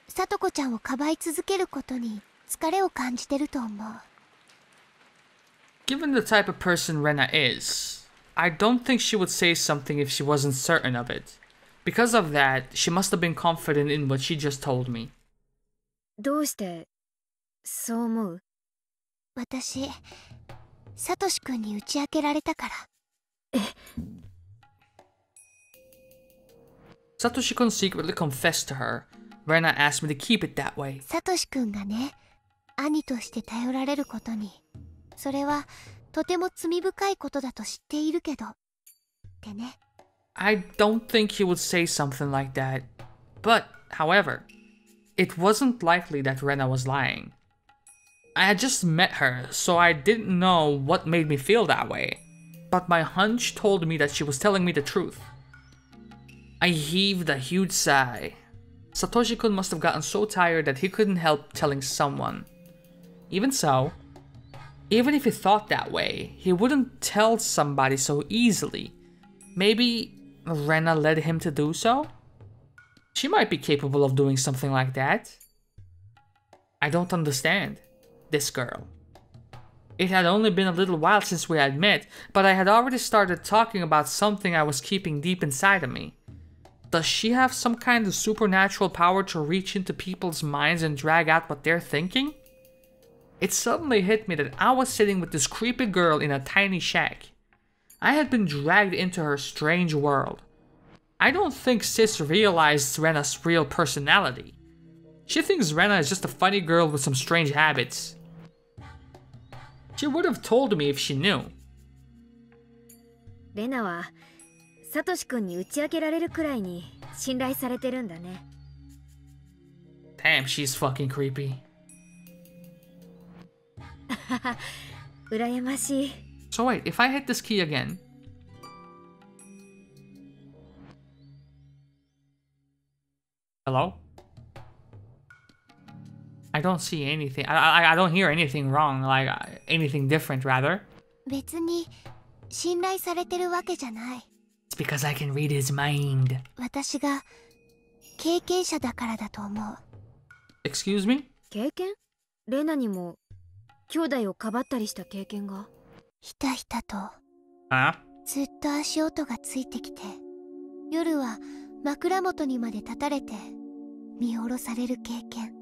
さとこちゃんをかばい続けることに疲れを感じてると思う。 Given the type of person Rena is, I don't think she would say something if she wasn't certain of it. Because of that, she must have been confident in what she just told me. どうしてそう思う？私、サトシ君に打ち明けられたから。 Satoshi-kun secretly confessed to her. Rena asked me to keep it that way. サトシ君がね、兄として頼られることに、それはとても罪深いことだと知っているけどってね。 I don't think he would say something like that. But, however, it wasn't likely that Rena was lying. I had just met her, so I didn't know what made me feel that way. But my hunch told me that she was telling me the truth. I heaved a huge sigh. Satoshi-kun must have gotten so tired that he couldn't help telling someone. Even so, even if he thought that way, he wouldn't tell somebody so easily. Maybe Rena led him to do so? She might be capable of doing something like that. I don't understand this girl. It had only been a little while since we had met, but I had already started talking about something I was keeping deep inside of me. Does she have some kind of supernatural power to reach into people's minds and drag out what they're thinking? It suddenly hit me that I was sitting with this creepy girl in a tiny shack. I had been dragged into her strange world. I don't think Sis realized Rena's real personality. She thinks Rena is just a funny girl with some strange habits. She would have told me if she knew. レナはサトシ君に打ち明けられるくらいに信頼されてるんだね。 Damn, she's fucking creepy. 羨ましい。 So wait, if I hit this key again... Hello? I don't see anything. I don't hear anything wrong, like anything different rather. 別に信頼されてるわけじゃない。 It's because I can read his mind. 私が経験者だからだと思う。 Excuse me? 経験？レナにも兄弟をかばったりした経験が。ひたひたと Huh? ずっと足音がついてきて、夜は枕元にまで立たれて見下ろされる経験。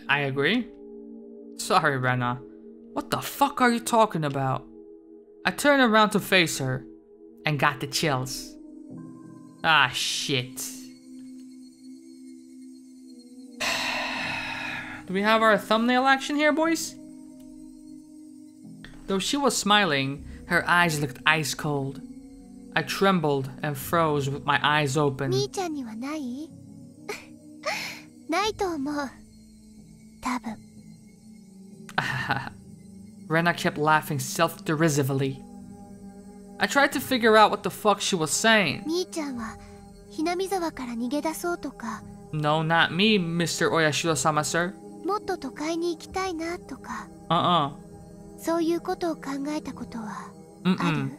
I agree. Sorry, Rena. What the fuck are you talking about? I turned around to face her and got the chills. Ah, shit. Do we have our thumbnail action here, boys? Though she was smiling, her eyes looked ice cold. I trembled and froze with my eyes open. 兄ちゃんにはない？ないと思う。多分。Rena kept laughing self-derisively. I tried to figure out what the fuck she was saying. 兄ちゃんはHinamizawaから逃げ出そうとか、 No, not me, Mr. Oyashiro-sama, sir. もっと都会に行きたいなとか、 Uh-uh. そういうことを考えたことはあ Mm-mm.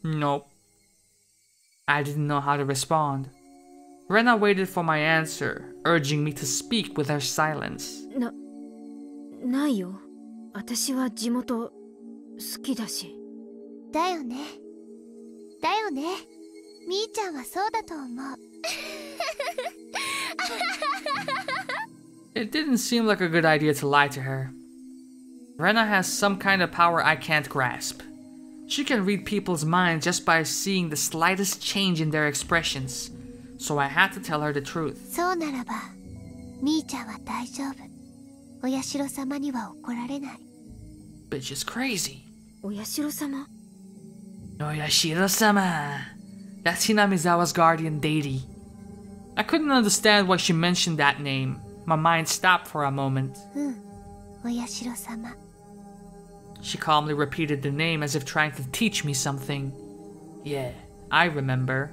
る？ Nope. I didn't know how to respond. Rena waited for my answer, urging me to speak with her silence. ないよ。私は地元好きだし。だよね。だよね。みーちゃんはそうだと思う。It didn't seem like a good idea to lie to her. Rena has some kind of power I can't grasp. She can read people's minds just by seeing the slightest change in their expressions, so I had to tell her the truth. そうならば、みーちゃんは大丈夫。お社様には怒られない。Bitch is crazy. お社様？ Oyashiro-sama. That's Hinamizawa's guardian deity. I couldn't understand why she mentioned that name. My mind stopped for a moment. うん、お社様。 She calmly repeated the name as if trying to teach me something. Yeah, I remember.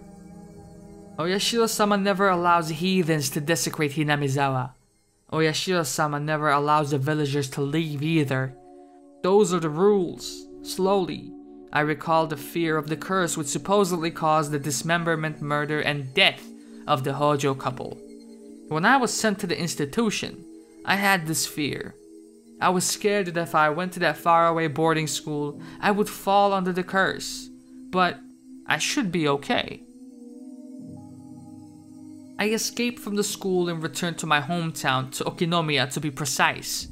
Oyashiro-sama never allows heathens to desecrate Hinamizawa. Oyashiro-sama never allows the villagers to leave either. Those are the rules. Slowly, I recalled the fear of the curse which supposedly caused the dismemberment, murder, and death of the Hojo couple. When I was sent to the institution, I had this fear. I was scared that if I went to that faraway boarding school, I would fall under the curse. But I should be okay. I escaped from the school and returned to my hometown, to Okinomiya to be precise.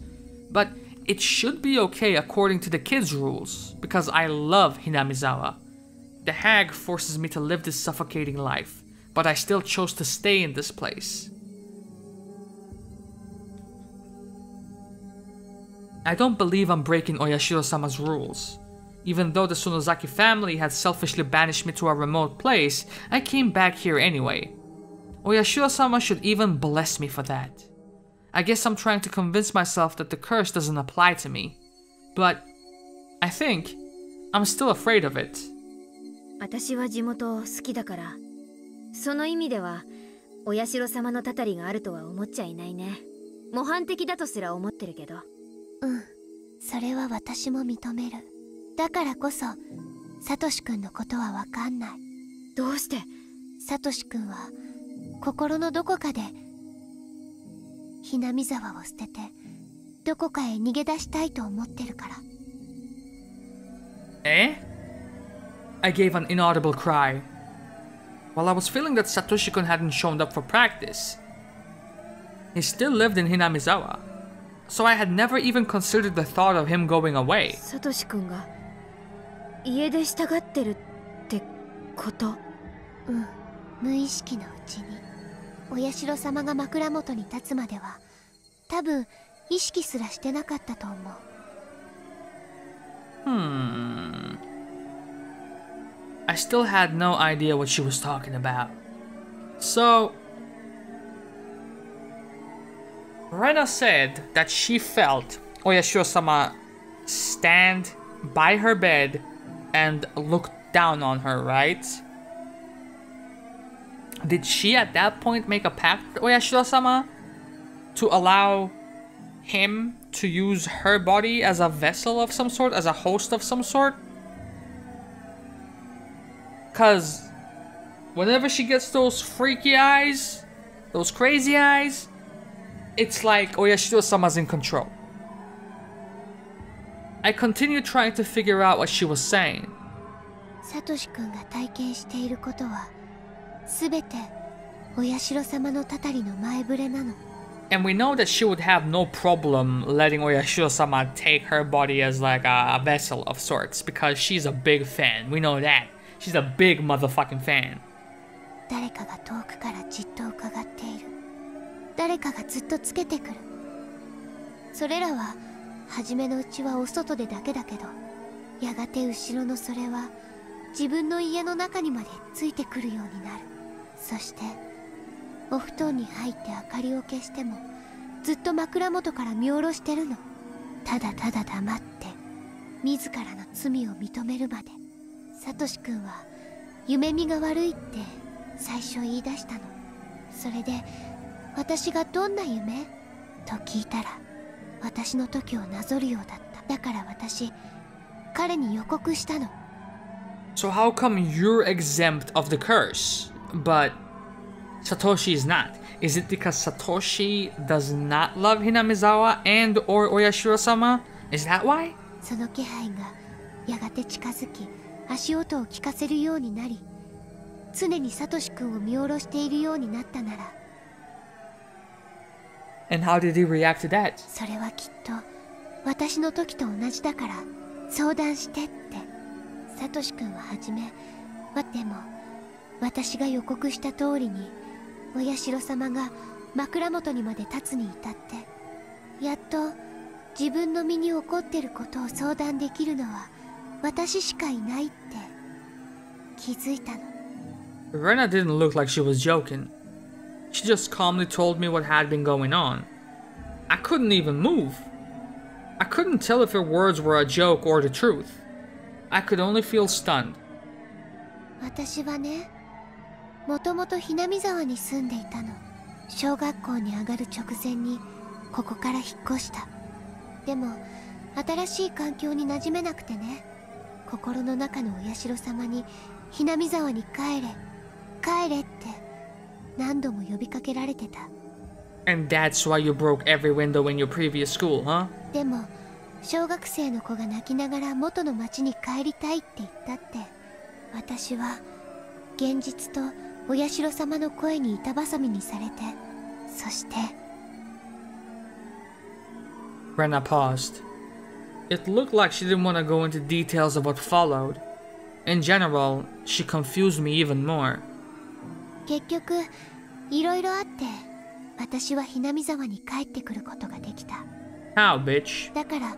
But it should be okay according to the kids' rules, because I love Hinamizawa. The hag forces me to live this suffocating life, but I still chose to stay in this place. I don't believe I'm breaking Oyashiro-sama's rules. Even though the Sonozaki family had selfishly banished me to a remote place, I came back here anyway. Oyashiro-sama should even bless me for that. I guess I'm trying to convince myself that the curse doesn't apply to me. But I think I'm still afraid of it. 私は地元好きだから、その意味ではお社様のたたりがあるとは思っちゃいないね。模範的だとすら思ってるけど。それは私も認める。だからこそサトシ君のことはわかんない。どうして？サトシ君は心のどこかでひなみ沢を捨ててどこかへ逃げ出したいと思ってるから。I gave an inaudible cry. While I was feeling that Satoshi-kun hadn't shown up for practice, he still lived in Hinamizawa, so I had never even considered the thought of him going away. サトシ君が家出したがってるってこと？無意識のうちにお社様が枕元に立つまでは多分意識すらしてなかったと思う。I still had no idea what she was talking about. So, Rena said that she felt Oyashiro-sama stand by her bed and look down on her, right? Did she at that point make a pact with Oyashiro-sama to allow him to use her body as a vessel of some sort, as a host of some sort? Cause whenever she gets those freaky eyes, those crazy eyes, it's like Oyashiro-sama's in control. I continued trying to figure out what she was saying. サトシ君が体験していることはすべてお社様のたたりの前触れなの。And we know that she would have no problem letting Oyashiro-sama take her body as like a vessel of sorts, because she's a big fan. We know that. She's a big motherfucking fan. 誰かが遠くからじっと伺っている。誰かがずっとつけてくる。それらは初めのうちはお外でだけだけど、やがて後ろのそれは自分の家の中にまでついてくるようになる。そしてお布団に入って明かりを消してもずっと枕元から見下ろしてるの。ただただ黙って自らの罪を認めるまで。サトシ君は夢見が悪いって最初言い出したの。それで私がどんな夢と聞いたら私の時をなぞるようだった。だから私彼に予告したの。So how come you're exempt of the curse, but Satoshi is not? Is it because Satoshi does not love Hinamizawa and or Oyashiro-sama? Is that why? その気配がやがて近づき足音を聞かせるようになり、常にサトシ君を見下ろしているようになったなら。And how did he react to that? それはきっと私の時と同じだから相談してって。サトシ君は初めでも私が予告した通りにお社様が枕元にまで立つに至ってやっと自分の身に起こってることを相談できるのは私しかいないって気づいたの。 Rena didn't look like she was joking. She just calmly told me what had been going on. I couldn't even move. I couldn't tell if her words were a joke or the truth. I could only feel stunned. 私はね、もともとひなみ沢に住んでいたの。小学校に上がる直前にここから引っ越した。でも新しい環境に馴染めなくてね、心の中のお社様にひなみ沢に帰れ帰れって何度も呼びかけられてた。And that's why you broke every window in your previous school, huh? でも小学生の子が泣きながら元の町に帰りたいって言ったって、私は現実とお社様の声に板挟みにされて、そして。 Rena paused. It looked like she didn't want to go into details of what followed. In general, she confused me even more. 結局いろいろあって、私はHinamizawaに帰ってくることができた。 How, bitch? だから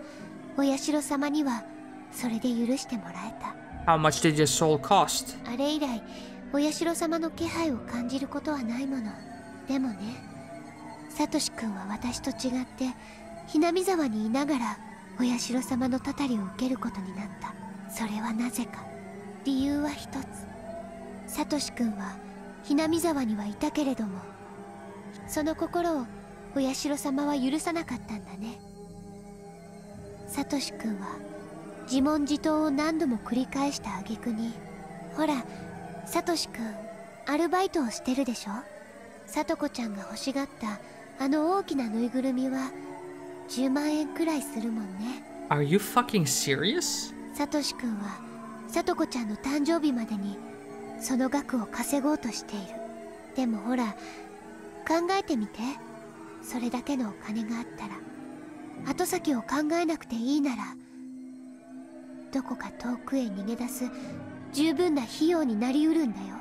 お社様にはそれで許してもらえた。 How much did your soul cost? あれ以来お社様の気配を感じることはないもの。でもね、サトシ君は私と違ってHinamizawaにいながらお社様のたたりを受けることになった。それはなぜか。理由は一つ。サトシ君はHinamizawaにはいたけれども、その心をお社様は許さなかったんだね。サトシ君は自問自答を何度も繰り返した挙句に、ほらサトシ君アルバイトをしてるでしょ。サトコちゃんが欲しがったあの大きなぬいぐるみは10万円くらいするもんね。 Are you fucking serious? サトシ君はサトコちゃんの誕生日までにその額を稼ごうとしている。でもほら考えてみて、それだけのお金があったら後先を考えなくていいなら、どこか遠くへ逃げ出す十分な費用になりうるんだよ。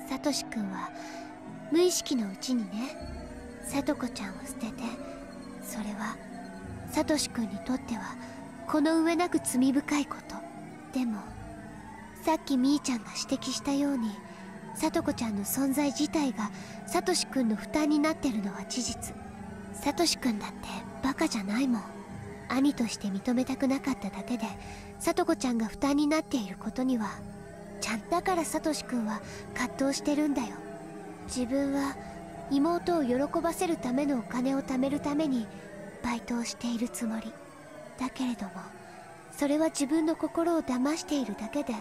サトシ君は無意識のうちにね、サトコちゃんを捨てて、それはサトシ君にとってはこの上なく罪深いこと。でもさっきみーちゃんが指摘したように、サトコちゃんの存在自体がサトシ君の負担になってるのは事実。サトシ君だってバカじゃないもん。兄として認めたくなかっただけでサトコちゃんが負担になっていることにはちゃんだからサトシ君は葛藤してるんだよ。自分は妹を喜ばせるためのお金を貯めるためにバイトをしているつもりだけれども、それは自分の心を騙しているだけで、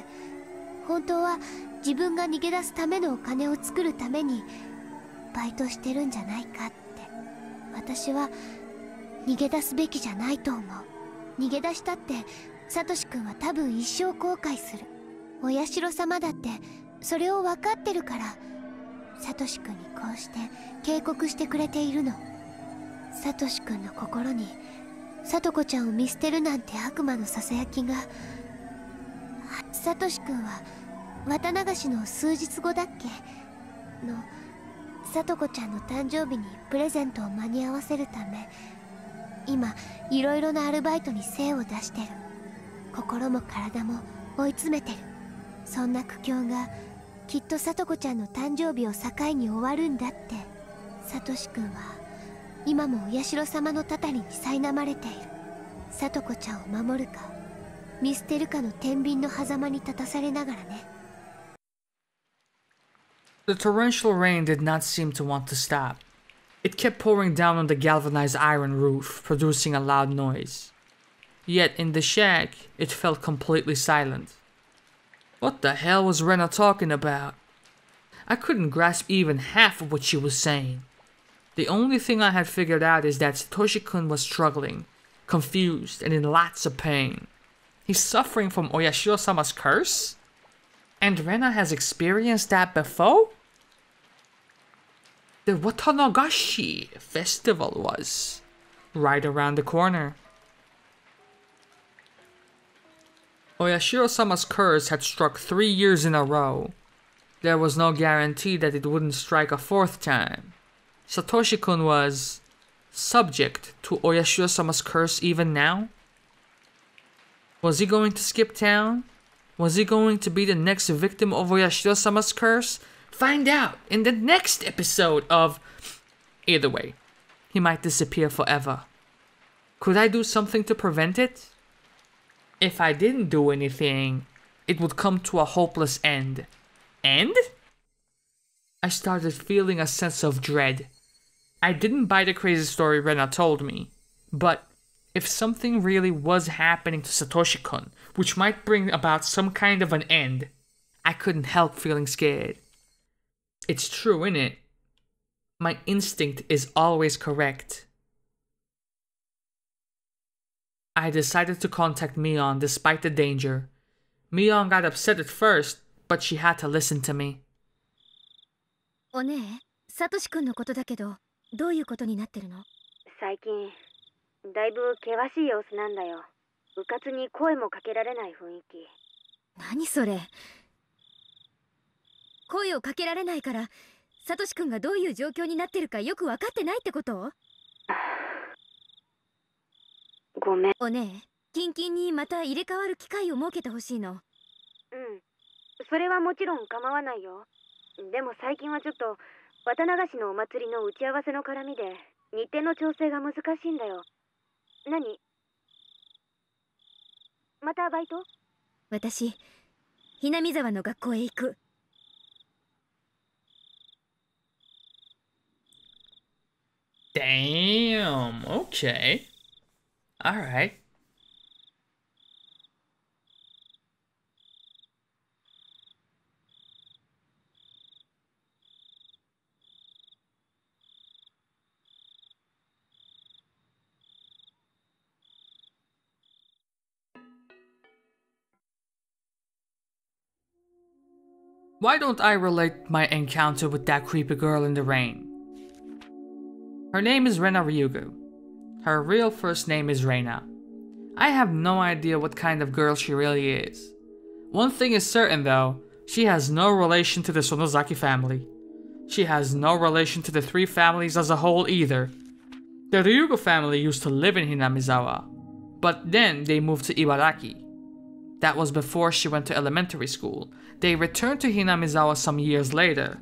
本当は自分が逃げ出すためのお金を作るためにバイトしてるんじゃないかって。私は逃げ出すべきじゃないと思う。逃げ出したってサトシ君は多分一生後悔する。お社様だってそれを分かってるからサトシ君にこうして警告してくれているの。サトシ君の心にサトコちゃんを見捨てるなんて悪魔のささやきが。サトシ君は綿流しの数日後だっけのサトコちゃんの誕生日にプレゼントを間に合わせるため、今いろいろなアルバイトに精を出してる。心も体も追い詰めてる。そんな苦境がきっとサトコちゃんの誕生日を境に終わるんだって。サトシ君は今もお社様のたたりに苛まれている。サトコちゃんを守るか見捨てるかの天秤の狭間に立たされながらね。 The torrential rain did not seem to want to stop. It kept pouring down on the galvanized iron roof, producing a loud noise. Yet in the shack, it felt completely silent. What the hell was Rena talking about? I couldn't grasp even half of what she was saying. The only thing I had figured out is that Satoshi-kun was struggling, confused, and in lots of pain. He's suffering from Oyashiro-sama's curse? And Rena has experienced that before? The Watanagashi festival was right around the corner. Oyashiro-sama's curse had struck 3 years in a row. There was no guarantee that it wouldn't strike a 4th time. Satoshi-kun was subject to Oyashiro-sama's curse even now? Was he going to skip town? Was he going to be the next victim of Oyashiro-sama's curse? Find out in the next episode of... Either way, he might disappear forever. Could I do something to prevent it? If I didn't do anything, it would come to a hopeless end. End? I started feeling a sense of dread. I didn't buy the crazy story Rena told me, but if something really was happening to Satoshi-kun, which might bring about some kind of an end, I couldn't help feeling scared. It's true, innit? My instinct is always correct. I decided to contact Mion despite the danger. Mion got upset at first, but she had to listen to me. お姉、サトシ君のことだけど、どういうことになってるの？最近だいぶ険しい様子なんだよ。うかつに声もかけられない雰囲気。何それ？声をかけられないから、サトシ君がどういう状況になってるかよく分かってないってこと？ごめん。お姉、キンキンにまた入れ替わる機会を設けてほしいの。うん、それはもちろん構わないよ。でも最近はちょっと綿流しのお祭りの打ち合わせの絡みで日程の調整が難しいんだよ。何？またバイト？私、Hinamizawaの学校へ行く。Damn, okay. Alright. Why don't I relate my encounter with that creepy girl in the rain? Her name is Rena Ryugu. Her real first name is Reina. I have no idea what kind of girl she really is. One thing is certain though, she has no relation to the Sonozaki family. She has no relation to the three families as a whole either. The Ryugu family used to live in Hinamizawa, but then they moved to Ibaraki. That was before she went to elementary school. They returned to Hinamizawa some years later.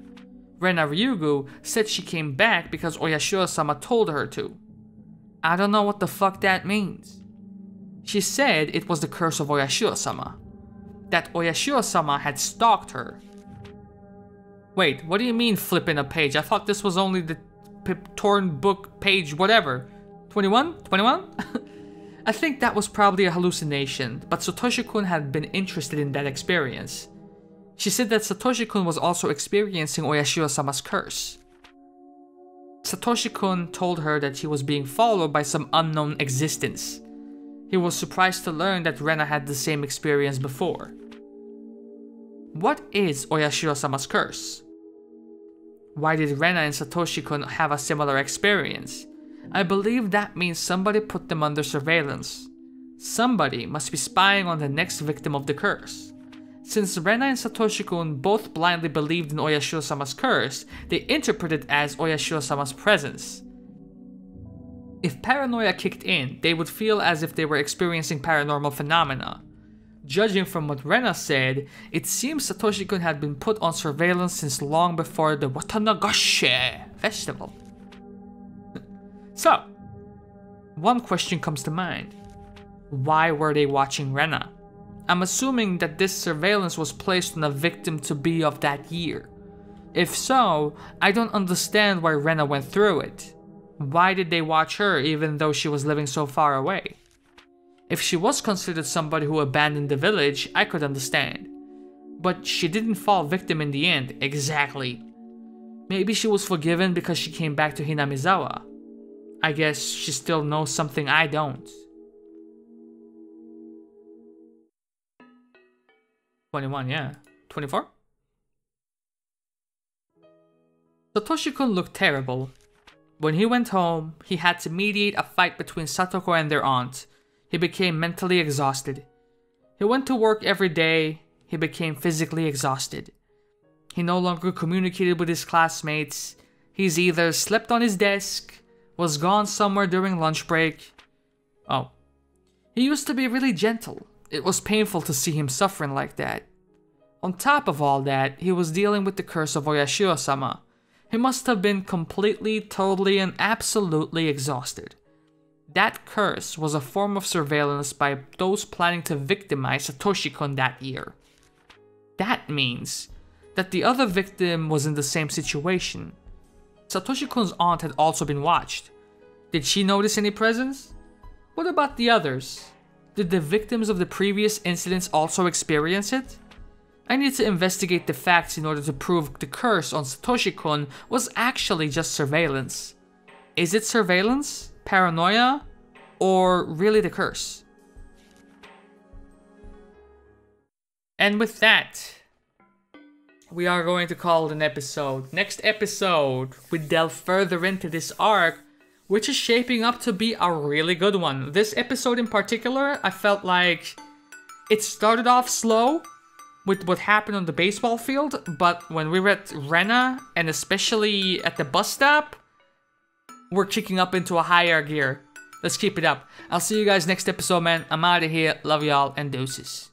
Rena Ryugu said she came back because Oyashiro-sama told her to. I don't know what the fuck that means. She said it was the curse of Oyashiro-sama. That Oyashiro-sama had stalked her. Wait, what do you mean flipping a page? I thought this was only the torn book page whatever. 21? 21? I think that was probably a hallucination, but Satoshi-kun had been interested in that experience. She said that Satoshi-kun was also experiencing Oyashiro-sama's curse. Satoshi-kun told her that he was being followed by some unknown existence. He was surprised to learn that Rena had the same experience before. What is Oyashiro-sama's curse? Why did Rena and Satoshi-kun have a similar experience? I believe that means somebody put them under surveillance. Somebody must be spying on the next victim of the curse. Since Rena and Satoshi-kun both blindly believed in Oyashiro-sama's curse, they interpreted it as Oyashiro-sama's presence. If paranoia kicked in, they would feel as if they were experiencing paranormal phenomena. Judging from what Rena said, it seems Satoshi-kun had been put on surveillance since long before the Watanagashi festival. So, one question comes to mind. Why were they watching Rena? I'm assuming that this surveillance was placed on a victim to be of that year. If so, I don't understand why Rena went through it. Why did they watch her even though she was living so far away? If she was considered somebody who abandoned the village, I could understand. But she didn't fall victim in the end, exactly. Maybe she was forgiven because she came back to Hinamizawa. I guess she still knows something I don't. 21, yeah. 24? Satoshi-kun looked terrible. When he went home, he had to mediate a fight between Satoko and their aunt. He became mentally exhausted. He went to work every day. He became physically exhausted. He no longer communicated with his classmates. He's either slept on his desk, was gone somewhere during lunch break. Oh. He used to be really gentle. It was painful to see him suffering like that. On top of all that, he was dealing with the curse of Oyashiro-sama. He must have been completely, totally, and absolutely exhausted. That curse was a form of surveillance by those planning to victimize Satoshi-kun that year. That means that the other victim was in the same situation. Satoshi-kun's aunt had also been watched. Did she notice any presence? What about the others? Did the victims of the previous incidents also experience it? I need to investigate the facts in order to prove the curse on Satoshi-kun was actually just surveillance. Is it surveillance, paranoia, or really the curse? And with that, we are going to call it an episode. Next episode, we delve further into this arc, which is shaping up to be a really good one. This episode in particular, I felt like it started off slow with what happened on the baseball field, but when we were at Rena, and especially at the bus stop, we're kicking up into a higher gear. Let's keep it up. I'll see you guys next episode, man. I'm out of here. Love y'all, and deuces.